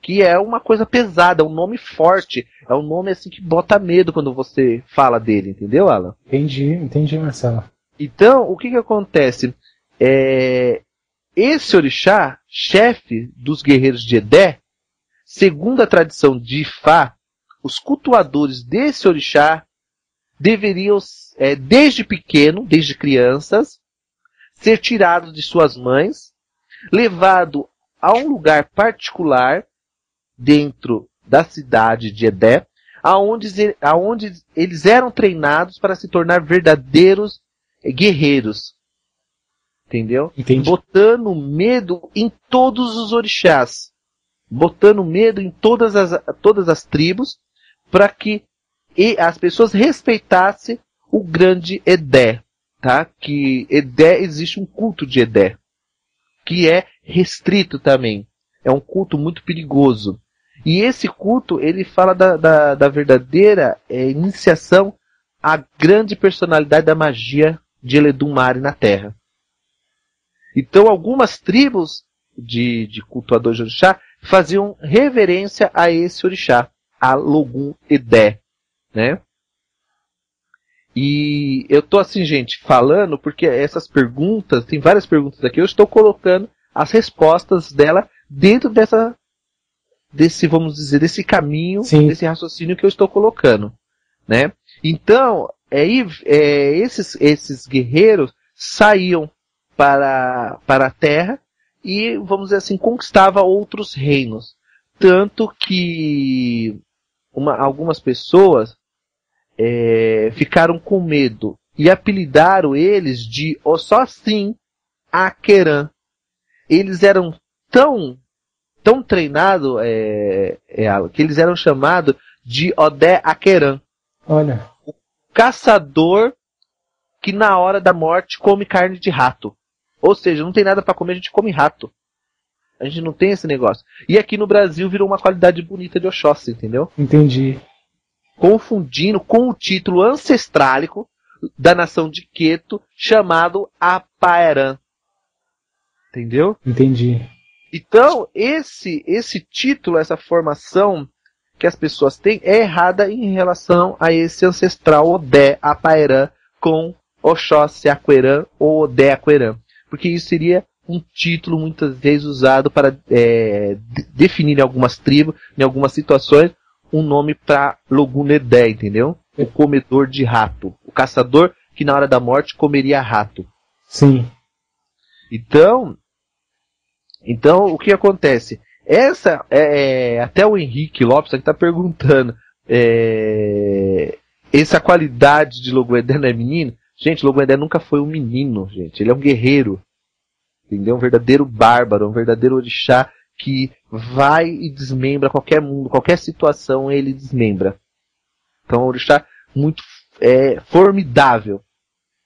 Que é uma coisa pesada, é um nome forte. É um nome assim que bota medo quando você fala dele, entendeu, Alan? Entendi, Marcelo. Então, o que acontece? Esse orixá, chefe dos guerreiros de Edé, segundo a tradição de Ifá, os cultuadores desse orixá deveriam, desde pequeno, desde crianças, ser tirados de suas mães, levado a um lugar particular dentro da cidade de Edé, aonde eles eram treinados para se tornar verdadeiros guerreiros. Entendeu? Entendi. Botando medo em todos os orixás. Botando medo em todas as tribos, para que as pessoas respeitassem o grande Edé, tá? Que Edé, existe um culto de Edé, que é restrito também, é um culto muito perigoso, e esse culto, ele fala da verdadeira iniciação à grande personalidade da magia de Eledumare na Terra. Então algumas tribos de cultuadores de orixá faziam reverência a esse orixá, a Logum Edé, né? E eu tô assim, gente, falando porque essas perguntas, tem várias perguntas aqui, eu estou colocando as respostas dela dentro desse, vamos dizer, desse caminho, Sim. desse raciocínio que eu estou colocando, né? Então, esses guerreiros saíam para a Terra e, vamos dizer assim, conquistava outros reinos. Tanto que algumas pessoas ficaram com medo e apelidaram eles de Ossossim Aqueran. Eles eram tão tão treinado, que eles eram chamados de Odé Aqueran. Olha. O caçador que na hora da morte come carne de rato. Ou seja, não tem nada para comer, a gente come rato. A gente não tem esse negócio. E aqui no Brasil virou uma qualidade bonita de Oxóssi, entendeu? Entendi. Confundindo com o título ancestrálico da nação de Queto, chamado Apaeran. Entendeu? Entendi. Então, esse título, essa formação que as pessoas têm é errada em relação a esse ancestral Odé Apaeran com Oxóssi Aqueran ou Odé Aqueran. Porque isso seria um título muitas vezes usado para definir em algumas tribos, em algumas situações, um nome para Logunedé, entendeu? O comedor de rato. O caçador que na hora da morte comeria rato. Sim. Então o que acontece? Até o Henrique Lopes está perguntando, essa qualidade de Logunedé não é menino? Gente, Logunedé nunca foi um menino, gente. Ele é um guerreiro. Entendeu? Um verdadeiro bárbaro, um verdadeiro orixá que vai e desmembra qualquer mundo, qualquer situação ele desmembra. Então é um orixá muito formidável.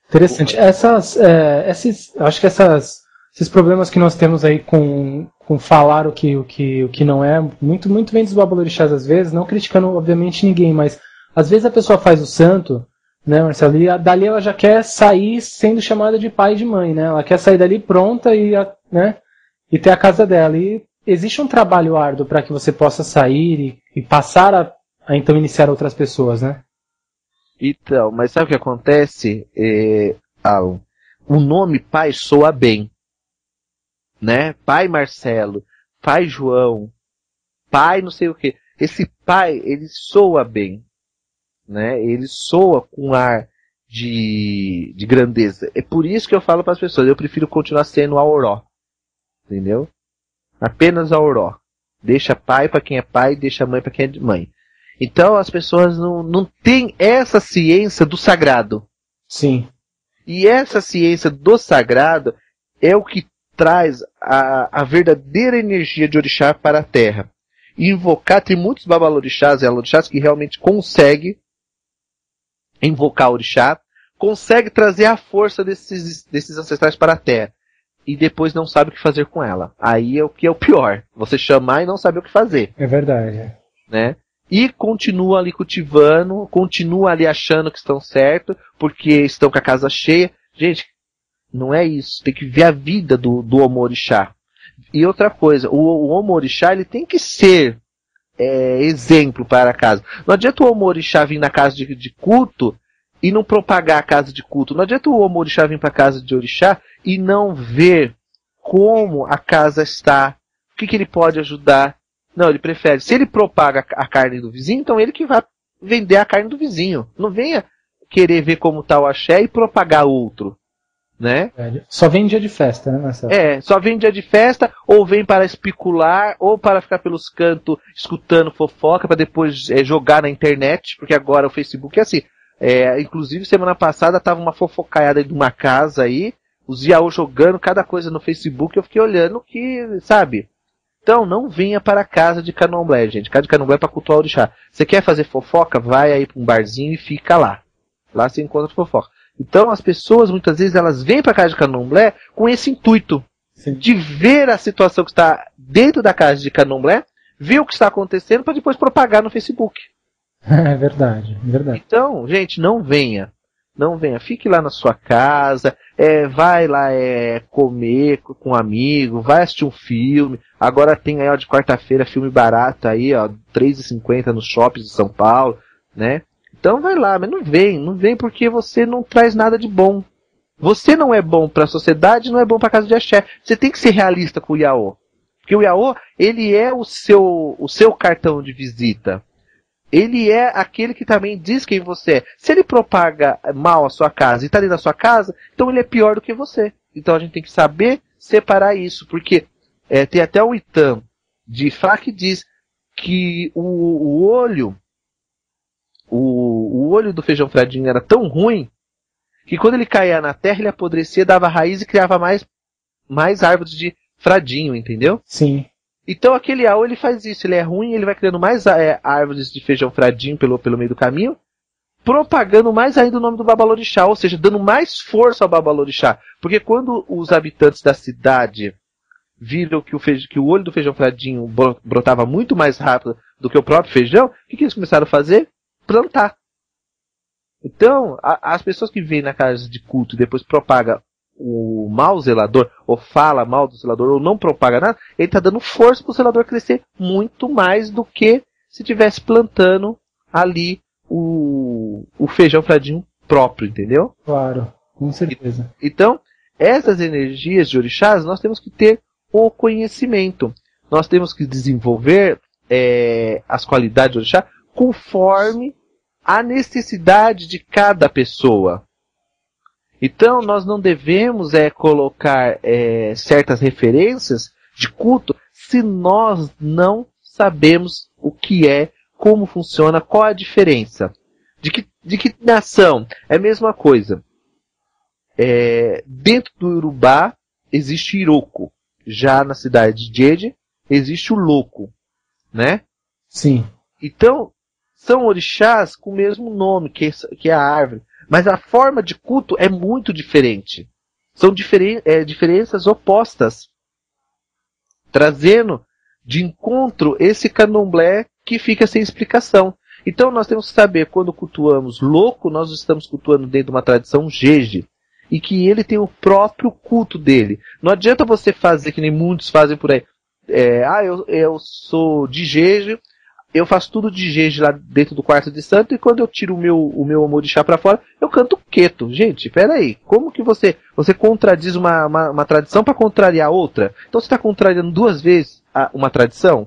Interessante. Acho que esses problemas que nós temos aí com falar o que não é, muito vem dos babalorixás às vezes, não criticando obviamente ninguém, mas às vezes a pessoa faz o santo, né, Marcelo? E dali ela já quer sair sendo chamada de pai e de mãe, né? Ela quer sair dali pronta e ter a casa dela. E existe um trabalho árduo para que você possa sair e passar a então iniciar outras pessoas, né? Então, mas sabe o que acontece, Alan? O nome pai soa bem, né? Pai Marcelo, pai João, pai não sei o que. Esse pai, ele soa bem. Né? Ele soa com ar de grandeza. É por isso que eu falo para as pessoas, eu prefiro continuar sendo Auró. Entendeu? Apenas Auró. Deixa pai para quem é pai, deixa mãe para quem é mãe. Então as pessoas não têm essa ciência do sagrado. Sim. E essa ciência do sagrado é o que traz a verdadeira energia de orixá para a terra. Invocar, tem muitos babalorixás e alorixás que realmente conseguem invocar o orixá, consegue trazer a força desses ancestrais para a terra e depois não sabe o que fazer com ela. Aí é o que é o pior. Você chamar e não saber o que fazer. É verdade. Né? E continua ali cultivando, continua ali achando que estão certo, porque estão com a casa cheia. Gente, não é isso. Tem que ver a vida do Omorixá. E outra coisa, o Omorixá ele tem que ser exemplo para a casa. Não adianta o Omorixá vir na casa de culto e não propagar a casa de culto. Não adianta o Omorixá vir para a casa de orixá e não ver como a casa está, o que ele pode ajudar. Não, ele prefere. Se ele propaga a carne do vizinho, então ele que vai vender a carne do vizinho. Não venha querer ver como está o axé e propagar outro. Né? Só vem dia de festa, né, Marcelo? Só vem dia de festa, ou vem para especular, ou para ficar pelos cantos escutando fofoca, para depois jogar na internet, porque agora o Facebook é assim. Inclusive, semana passada tava uma fofocaiada de uma casa aí, os Yaô jogando cada coisa no Facebook, eu fiquei olhando que, sabe? Então, não venha para a casa de Candomblé, gente. Casa de Candomblé é para cultuar o orixá. Você quer fazer fofoca? Vai aí para um barzinho e fica lá. Lá você encontra fofoca. Então as pessoas muitas vezes elas vêm para a casa de Candomblé com esse intuito. Sim. De ver a situação que está dentro da casa de Candomblé, ver o que está acontecendo para depois propagar no Facebook. É verdade, é verdade. Então, gente, não venha. Não venha. Fique lá na sua casa, vai lá comer com um amigo, vai assistir um filme. Agora tem aí, ó, de quarta-feira, filme barato aí, ó, R$3,50 nos shoppings de São Paulo, né? Então vai lá, mas não vem porque você não traz nada de bom. Você não é bom para a sociedade, não é bom para a casa de axé. Você tem que ser realista com o Yaô. Porque o Yaô, ele é o seu cartão de visita. Ele é aquele que também diz quem você é. Se ele propaga mal a sua casa e está dentro da sua casa, então ele é pior do que você. Então a gente tem que saber separar isso. Porque tem até o Itam de Fá que diz que o olho do feijão fradinho era tão ruim que quando ele caía na terra, ele apodrecia, dava raiz e criava mais árvores de fradinho, entendeu? Sim. Então aquele AU ele faz isso, ele é ruim, ele vai criando mais árvores de feijão fradinho pelo meio do caminho, propagando mais ainda o nome do Babalorixá, ou seja, dando mais força ao Babalorixá. Porque quando os habitantes da cidade viram que o olho do feijão fradinho brotava muito mais rápido do que o próprio feijão, o que eles começaram a fazer? Plantar. Então, as pessoas que vêm na casa de culto e depois propagam o mau zelador, ou fala mal do zelador, ou não propaga nada, ele está dando força para o zelador crescer muito mais do que se tivesse plantando ali o feijão fradinho próprio, entendeu? Claro, com certeza. Então, essas energias de orixás, nós temos que ter o conhecimento. Nós temos que desenvolver as qualidades de orixá conforme a necessidade de cada pessoa. Então, nós não devemos colocar certas referências de culto se nós não sabemos o que é, como funciona, qual a diferença. De que nação? É a mesma coisa. Dentro do Urubá existe Iroko. Já na cidade de Jeje existe o Loco, né? Sim. Então, são orixás com o mesmo nome, que é a árvore. Mas a forma de culto é muito diferente. São diferenças opostas. Trazendo de encontro esse candomblé que fica sem explicação. Então nós temos que saber, quando cultuamos Loco, nós estamos cultuando dentro de uma tradição Jeje. E que ele tem o próprio culto dele. Não adianta você fazer, que nem muitos fazem por aí. Eu sou de Jeje, eu faço tudo de Jeje lá dentro do quarto de santo, e quando eu tiro o meu orixá pra fora, eu canto queto. Gente, peraí, como que você contradiz uma tradição para contrariar outra? Então você está contrariando duas vezes uma tradição?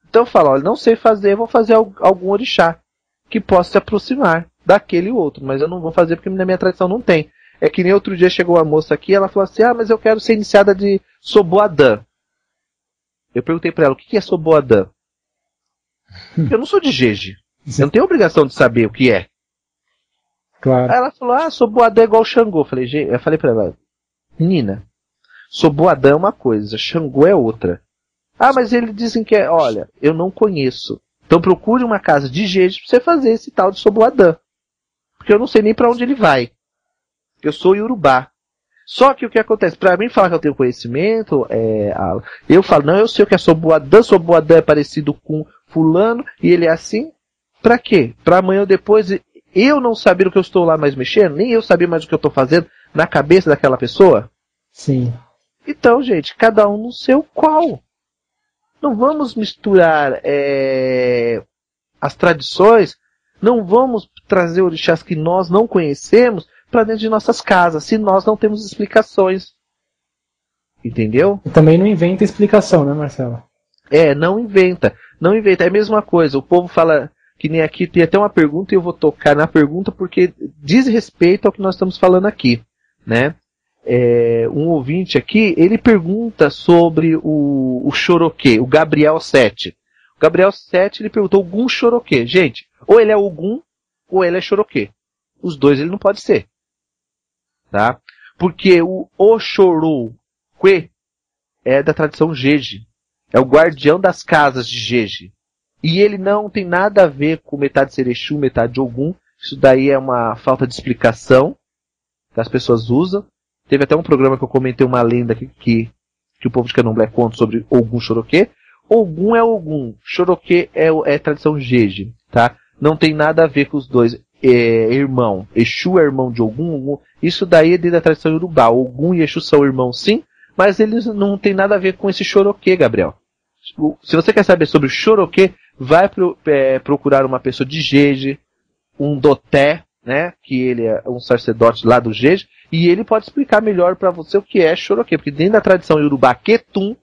Então eu falo, olha, não sei fazer, vou fazer algum orixá que possa se aproximar daquele outro, mas eu não vou fazer porque na minha tradição não tem. É que nem outro dia chegou uma moça aqui, ela falou assim, mas eu quero ser iniciada de Soboadã. Eu perguntei pra ela, o que é Soboadã? Eu não sou de Jeje. Eu não tenho obrigação de saber o que é. Claro. Aí ela falou, Soboadã é igual Xangô. Eu falei pra ela, menina, Soboadã é uma coisa, Xangô é outra. Mas eles dizem que olha, eu não conheço. Então procure uma casa de Jeje pra você fazer esse tal de Soboadã. Porque eu não sei nem pra onde ele vai. Eu sou Iorubá. Só que o que acontece? Pra mim falar que eu tenho conhecimento, eu falo, não, eu sei o que é Soboadã é parecido com fulano, e ele é assim. Pra quê? Pra amanhã ou depois eu não saber o que eu estou lá mais mexendo, nem eu saber mais o que eu estou fazendo na cabeça daquela pessoa? Sim. Então, gente, cada um no seu qual. Não vamos misturar as tradições, não vamos trazer orixás que nós não conhecemos para dentro de nossas casas, se nós não temos explicações. Entendeu? E também não inventa explicação, né, Marcelo? Não inventa. Não inventa. É a mesma coisa. O povo fala, que nem aqui, tem até uma pergunta e eu vou tocar na pergunta porque diz respeito ao que nós estamos falando aqui, né? Um ouvinte aqui, ele pergunta sobre o Xoroquê, o Gabriel 7. O Gabriel 7, ele perguntou Ogum Xoroquê. Gente, ou ele é Ogum, ou ele é Xoroquê. Os dois ele não pode ser. Tá? Porque o Oxoroquê é da tradição Jeje. É o guardião das casas de Jeje. E ele não tem nada a ver com metade ser Exu, metade Ogum. Isso daí é uma falta de explicação que as pessoas usam. Teve até um programa que eu comentei uma lenda que o povo de Candomblé conta sobre Ogum Xoroquê. Ogum é Ogum, Xoroquê é tradição Jeje, tá? Não tem nada a ver com os dois. Irmão. Exu é irmão de Ogum. Isso daí é dentro da tradição Yorubá. Ogum e Exu são irmãos sim, mas eles não tem nada a ver com esse Xoroquê, Gabriel. Se você quer saber sobre o Xoroquê, vai procurar uma pessoa de Jeje, um Doté, né? Que ele é um sacerdote lá do Jeje, e ele pode explicar melhor para você o que é Xoroquê, porque dentro da tradição Yorubá Ketum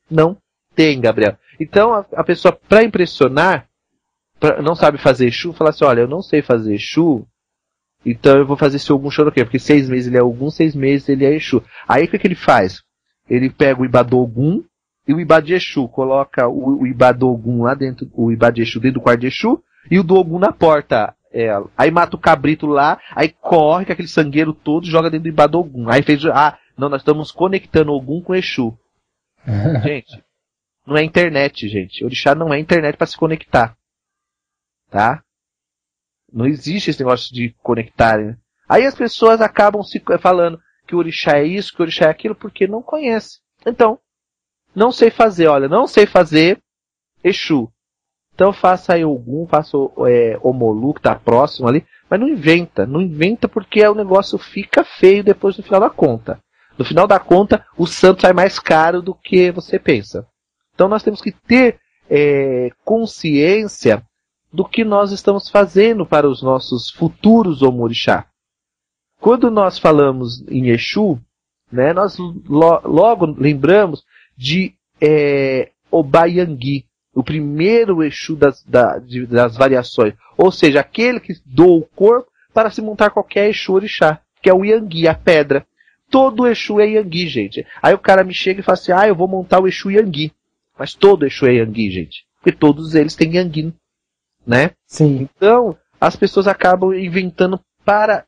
não tem, Gabriel. Então a pessoa, para impressionar, não sabe fazer Exu, fala assim, olha, eu não sei fazer Exu, então eu vou fazer esse Ogum Xoroquê, porque 6 meses ele é Ogum, 6 meses ele é Exu. Aí o que ele faz? Ele pega o Ibá do Ogum e o Ibá de Exu, coloca o Ibá do Ogum lá dentro, o Ibá de Exu dentro do quarto de Exu, e o do Ogum na porta. Aí mata o cabrito lá, aí corre com aquele sangueiro todo e joga dentro do Ibá do Ogum. Aí fez, não, nós estamos conectando Ogum com Exu. Gente, não é internet, gente. Orixá não é internet para se conectar. Tá? Não existe esse negócio de conectarem. Aí as pessoas acabam se falando que o orixá é isso, que o orixá é aquilo, porque não conhece. Então, não sei fazer, olha, não sei fazer Exu. Então faça aí Ogum, faça Omolu, que tá próximo ali, mas não inventa porque o negócio fica feio depois no final da conta. No final da conta, o santo sai mais caro do que você pensa. Então nós temos que ter consciência do que nós estamos fazendo para os nossos futuros Omorixá. Quando nós falamos em Exu, né, nós logo lembramos de Obayangui, o primeiro Exu das variações. Ou seja, aquele que doa o corpo para se montar qualquer Exu Orixá, que é o Yangui, a pedra. Todo Exu é Yangui, gente. Aí o cara me chega e fala assim, eu vou montar o Exu Yangui. Mas todo Exu é Yangui, gente. Porque todos eles têm Yangui, né? Sim. Então, as pessoas acabam inventando para,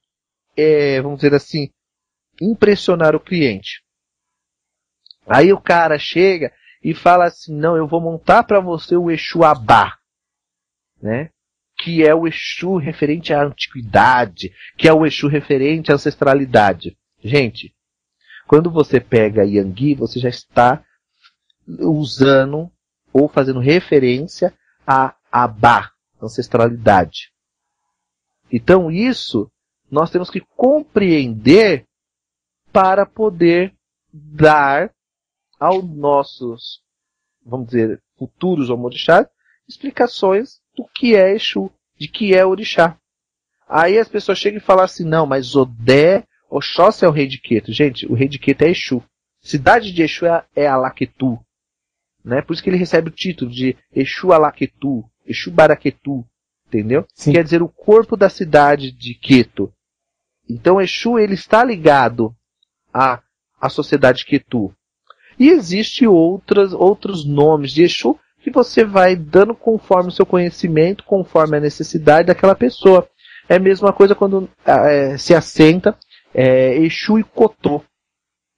vamos dizer assim, impressionar o cliente. Aí o cara chega e fala assim, não, eu vou montar para você o Exu Abá, né? Que é o Exu referente à antiguidade, que é o Exu referente à ancestralidade. Gente, quando você pega Yangui, você já está usando ou fazendo referência a Abá, ancestralidade. Então isso nós temos que compreender para poder dar aos nossos, vamos dizer, futuros Omorixás, explicações do que é Exu, de que é Orixá. Aí as pessoas chegam e falam assim, não, mas Odé, Oxóssi é o rei de Queto. Gente, o rei de Queto é Exu. Cidade de Exu é Alaquetu. Né? Por isso que ele recebe o título de Exu Alaquetu, Exu Baraquetu, entendeu? Sim. Quer dizer, o corpo da cidade de Queto. Então Exu ele está ligado à sociedade Quetu. E existem outros nomes de Exu que você vai dando conforme o seu conhecimento, conforme a necessidade daquela pessoa. É a mesma coisa quando se assenta Exu Icotô,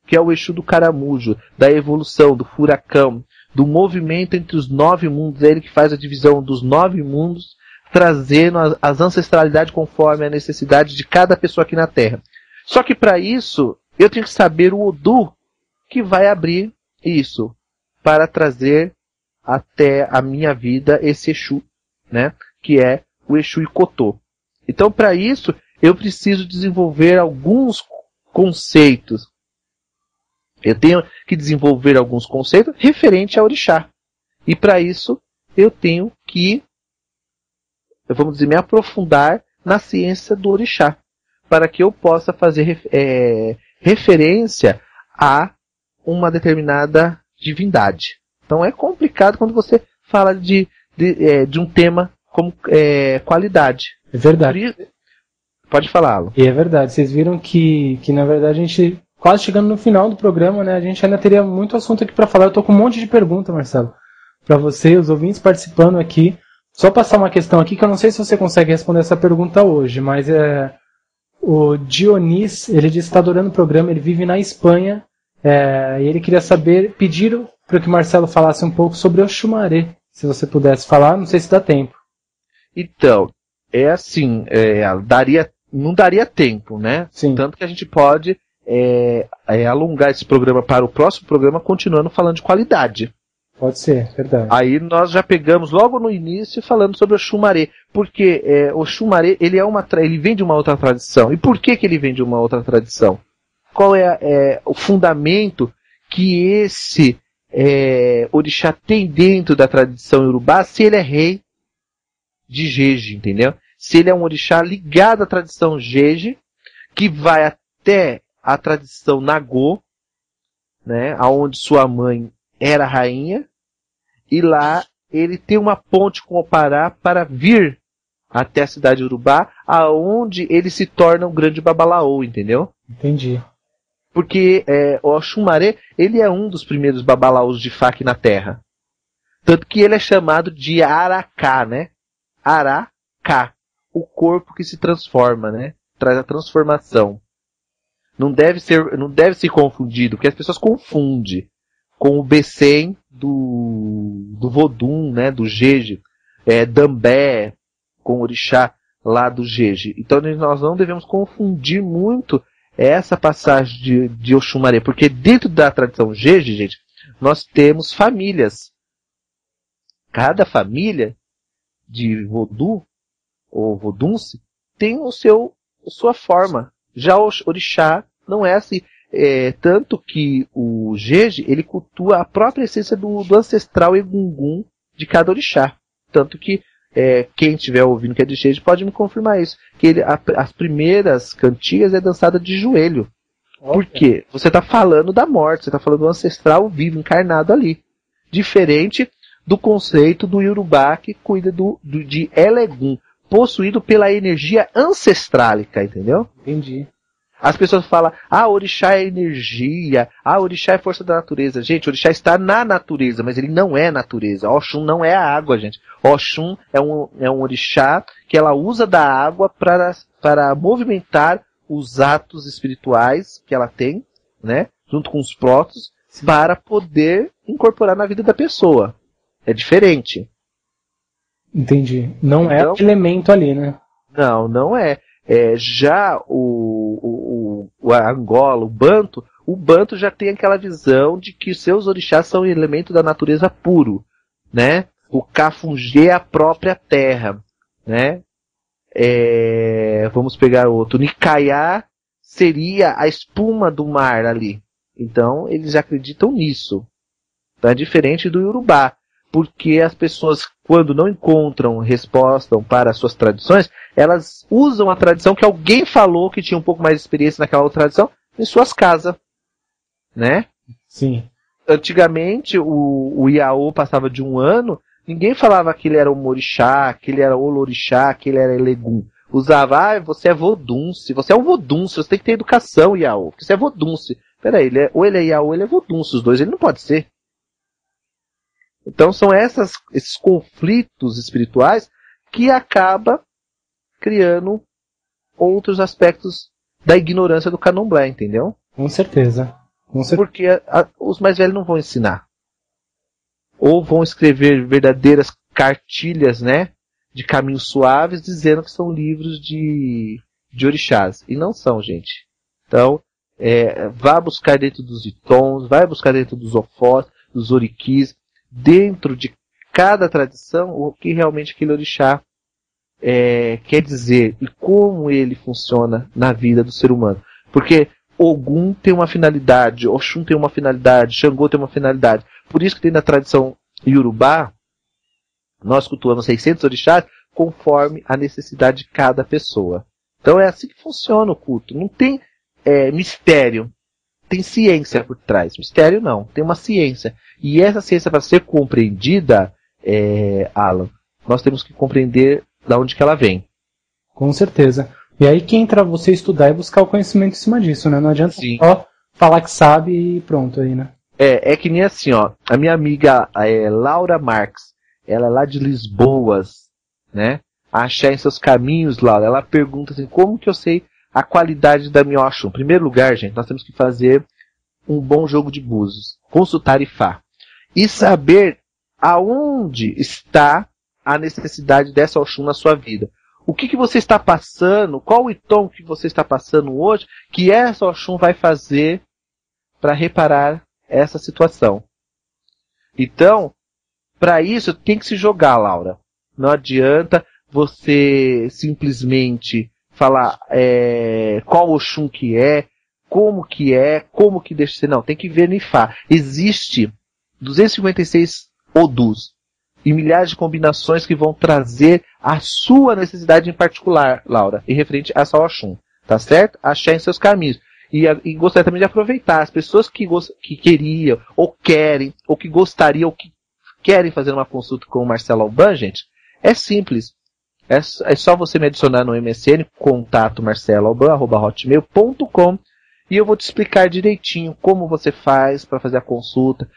que é o Exu do caramujo, da evolução, do furacão, do movimento entre os 9 mundos. É ele que faz a divisão dos 9 mundos, trazendo as ancestralidades conforme a necessidade de cada pessoa aqui na Terra. Só que para isso, eu tenho que saber o Odu que vai abrir isso, para trazer até a minha vida esse Exu, né? Que é o Exu Icotô. Então, para isso, eu preciso desenvolver alguns conceitos. Eu tenho que desenvolver alguns conceitos referentes a Orixá. E para isso, eu tenho que, vamos dizer, me aprofundar na ciência do Orixá, para que eu possa fazer referência a uma determinada divindade. Então é complicado quando você fala de um tema como qualidade. É verdade. Pode falá-lo. E é verdade. Vocês viram que na verdade a gente, quase chegando no final do programa, né? A gente ainda teria muito assunto aqui para falar. Eu tô com um monte de pergunta, Marcelo, para você, os ouvintes participando aqui. Só passar uma questão aqui que eu não sei se você consegue responder essa pergunta hoje, mas o Dionis, ele disse que está adorando o programa, ele vive na Espanha. E ele queria pedir para que o Marcelo falasse um pouco sobre o Oxumaré, se você pudesse falar, não sei se dá tempo. Então, assim, não daria tempo, né? Sim. Tanto que a gente pode alongar esse programa para o próximo programa, continuando falando de qualidade. Pode ser, verdade. Aí nós já pegamos logo no início falando sobre o Oxumaré, porque o Oxumaré, ele vem de uma outra tradição. E por que ele vem de uma outra tradição? Qual é o fundamento que esse orixá tem dentro da tradição iorubá, se ele é rei de Jeje, entendeu? Se ele é um orixá ligado à tradição Jeje, que vai até a tradição Nagô, né, aonde sua mãe era rainha, e lá ele tem uma ponte com o Pará para vir até a cidade de Urubá, aonde ele se torna um grande babalaô, entendeu? Entendi. Porque o Oxumaré, ele é um dos primeiros babalaôs de Fá aqui na Terra. Tanto que ele é chamado de Aracá, né? Aracá. O corpo que se transforma, né? Traz a transformação. Não deve ser confundido, porque as pessoas confundem com o Bessem do Vodum, né, do Jeje, Dambé com orixá lá do Jeje. Então nós não devemos confundir muito essa passagem de Oxumaré, porque dentro da tradição Jeje, gente, nós temos famílias. Cada família de Vodum ou Vodunce tem sua forma. Já o orixá não é assim. Tanto que o Jeje, ele cultua a própria essência do ancestral Egungun de cada orixá. Tanto que quem estiver ouvindo que é de Jeje pode me confirmar isso. Que as primeiras cantigas é dançada de joelho. Por quê? Você está falando da morte, você está falando do ancestral vivo, encarnado ali. Diferente do conceito do Yorubá, que cuida de Elegum, possuído pela energia ancestrálica, entendeu? Entendi. As pessoas falam, orixá é energia, orixá é força da natureza. Gente, orixá está na natureza, mas ele não é natureza. Oxum não é a água, gente. Oxum é um orixá que ela usa da água para movimentar os atos espirituais que ela tem, né, junto com os prótons, para poder incorporar na vida da pessoa. É diferente. Entendi. Não então, é o elemento ali, né? Não é. Já a Angola, o Banto já tem aquela visão de que seus orixás são elemento da natureza puro, né? O Cafungê é a própria terra, né? Vamos pegar outro. Nicaiá seria a espuma do mar ali. Então, eles acreditam nisso. Então, é diferente do Yorubá. Porque as pessoas, quando não encontram resposta para as suas tradições, elas usam a tradição que alguém falou que tinha um pouco mais de experiência naquela outra tradição em suas casas, né? Sim. Antigamente, o Iaô passava de um ano, ninguém falava que ele era um orixá, que ele era olorixá, que ele era elegum. Usava, você é vodunce, você é um vodunce, você tem que ter educação, Iaô, porque você é vodunce. Peraí, ou ele é Iaô, ou ele é vodunce, os dois, ele não pode ser. Então são esses conflitos espirituais que acabam criando outros aspectos da ignorância do candomblé, entendeu? Com certeza. Porque os mais velhos não vão ensinar. Ou vão escrever verdadeiras cartilhas, né, de caminhos suaves, dizendo que são livros de orixás. E não são, gente. Então, vá buscar dentro dos itons, vai buscar dentro dos ofós, dos oriquis, dentro de cada tradição, o que realmente aquele orixá quer dizer e como ele funciona na vida do ser humano. Porque Ogum tem uma finalidade, Oxum tem uma finalidade, Xangô tem uma finalidade. Por isso que tem na tradição Yorubá, nós cultuamos 600 orixás conforme a necessidade de cada pessoa. Então é assim que funciona o culto. Não tem mistério. Tem ciência por trás. Mistério não, tem uma ciência. E essa ciência, para ser compreendida, Alan, nós temos que compreender de onde que ela vem. Com certeza. E aí que entra você estudar e buscar o conhecimento em cima disso, né? Não adianta só falar que sabe e pronto aí, né? É que nem assim, ó. A minha amiga Laura Marques, ela é lá de Lisboas, né? Achar em seus caminhos, Laura. Ela pergunta assim, como que eu sei a qualidade da minha Oxum? Em primeiro lugar, gente, nós temos que fazer um bom jogo de búzios. Consultar Ifá. E saber aonde está a necessidade dessa Oxum na sua vida. O que você está passando, qual o tom que você está passando hoje, que essa Oxum vai fazer para reparar essa situação. Então, para isso, tem que se jogar, Laura. Não adianta você simplesmente falar qual Oxum que é, como que deixa de ser. Não, tem que ver no Ifá. Existe 256 Odus e milhares de combinações que vão trazer a sua necessidade em particular, Laura, em referente a essa Oxum. Tá certo? Achar em seus caminhos. E gostaria também de aproveitar as pessoas que queriam, ou querem, ou que gostariam, ou que querem fazer uma consulta com o Marcelo Alban, gente. É simples. É só você me adicionar no MSN, contato marceloalban@hotmail.com, e eu vou te explicar direitinho como você faz para fazer a consulta.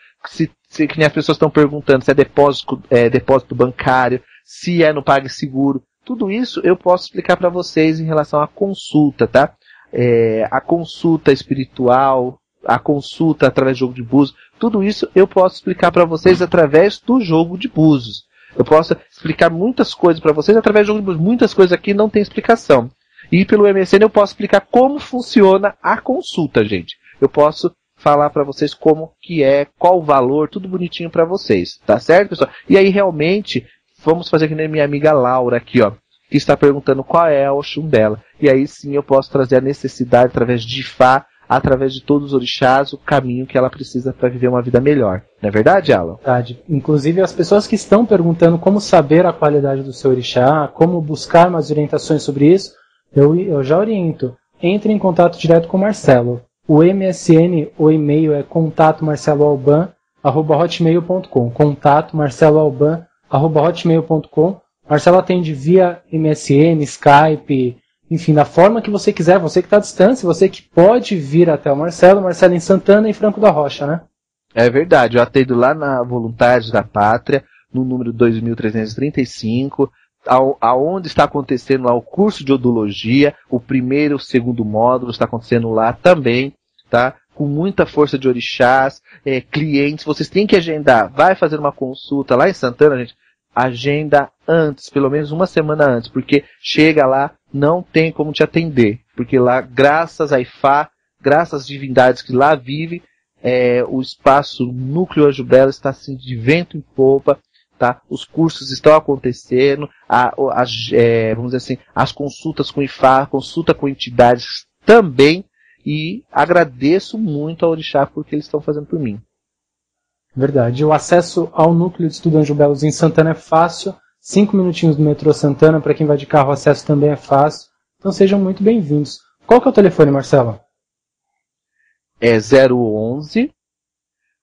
Que nem as pessoas estão perguntando se é depósito bancário, se é no PagSeguro. Tudo isso eu posso explicar para vocês em relação à consulta, tá? A consulta espiritual, a consulta através do jogo de búzios, tudo isso eu posso explicar para vocês através do jogo de búzios. Eu posso explicar muitas coisas para vocês através do jogo de búzios. Muitas coisas aqui não tem explicação. E pelo MSN eu posso explicar como funciona a consulta, gente. Eu posso falar para vocês como que é, qual o valor, tudo bonitinho para vocês. Tá certo, pessoal? E aí realmente, vamos fazer que nem minha amiga Laura aqui, ó, que está perguntando qual é o Oxum dela. E aí sim eu posso trazer a necessidade através de Ifá, através de todos os orixás, o caminho que ela precisa para viver uma vida melhor. Não é verdade, Alan? Verdade. Inclusive, as pessoas que estão perguntando como saber a qualidade do seu orixá, como buscar mais orientações sobre isso, eu já oriento. Entre em contato direto com o Marcelo. O MSN, o e-mail é contato@marceloalban@hotmail.com. contato@marceloalban@hotmail.com. Marcelo atende via MSN, Skype, enfim, da forma que você quiser, você que está à distância, você que pode vir até o Marcelo em Santana e Franco da Rocha, né? É verdade, eu atendo lá na Voluntários da Pátria, no número 2335, aonde está acontecendo lá o curso de odologia, o primeiro e o segundo módulo está acontecendo lá também, tá? Com muita força de orixás, clientes, vocês têm que agendar, vai fazer uma consulta lá em Santana, gente, agenda antes, pelo menos uma semana antes, porque chega lá, não tem como te atender, porque lá, graças a Ifá, graças às divindades que lá vivem, o espaço Núcleo Anjo Belo está assim de vento em popa, tá? Os cursos estão acontecendo, vamos dizer assim, as consultas com Ifá, consulta com entidades também, e agradeço muito ao orixá por que eles estão fazendo por mim. Verdade. O acesso ao Núcleo de Estudo Anjo Belos em Santana é fácil. 5 minutinhos do metrô Santana, para quem vai de carro, o acesso também é fácil. Então sejam muito bem-vindos. Qual que é o telefone, Marcelo? É 011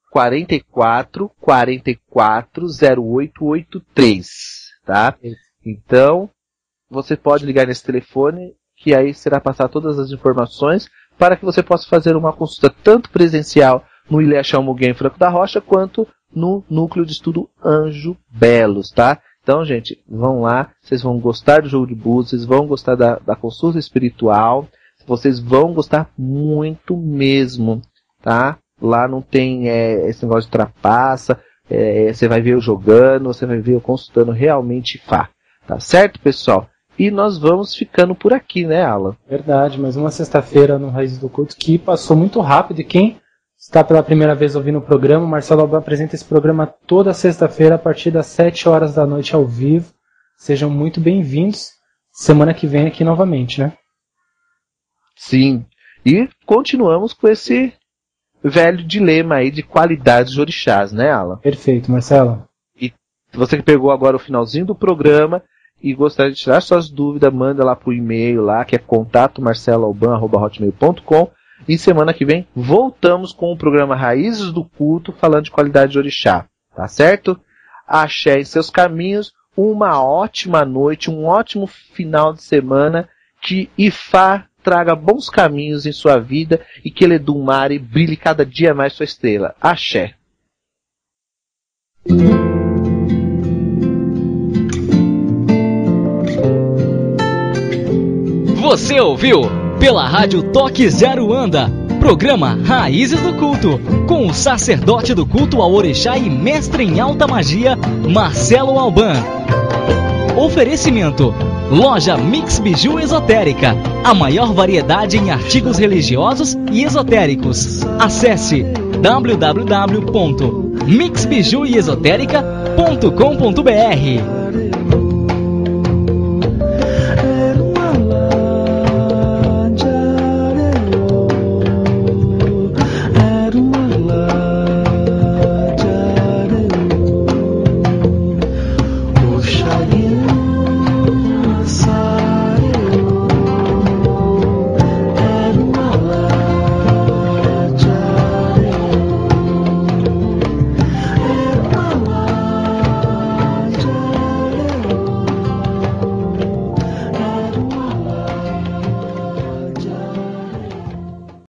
44 44 0883, tá? Então, você pode ligar nesse telefone, que aí será passar todas as informações para que você possa fazer uma consulta tanto presencial no Ilha Chalmuguém Franco da Rocha, quanto no Núcleo de Estudo Anjo Belos, tá? Então, gente, vão lá, vocês vão gostar do jogo de búzios, vocês vão gostar da consulta espiritual, vocês vão gostar muito mesmo, tá? Lá não tem esse negócio de trapaça, você vai ver eu jogando, você vai ver eu consultando realmente Ifá, tá certo, pessoal? E nós vamos ficando por aqui, né, Alan? Verdade, mais uma sexta-feira no Raízes do Culto que passou muito rápido, e quem está pela primeira vez ouvindo o programa, o Marcelo Alban apresenta esse programa toda sexta-feira a partir das 7 horas da noite ao vivo. Sejam muito bem-vindos. Semana que vem aqui novamente, né? Sim. E continuamos com esse velho dilema aí de qualidades de orixás, né, Alan? Perfeito, Marcelo. E você que pegou agora o finalzinho do programa e gostaria de tirar suas dúvidas, manda lá pro e-mail lá, que é contato@marceloalban@hotmail.com. E semana que vem voltamos com o programa Raízes do Culto, falando de qualidade de orixá, tá certo? Axé em seus caminhos, uma ótima noite, um ótimo final de semana, que Ifá traga bons caminhos em sua vida e que Eledumare brilhe cada dia mais sua estrela. Axé. Você ouviu pela Rádio Toque Zero Anda, programa Raízes do Culto, com o sacerdote do culto ao orixá e mestre em alta magia, Marcelo Alban. Oferecimento: Loja Mix Biju Esotérica, a maior variedade em artigos religiosos e esotéricos. Acesse www.mixbijuesotérica.com.br.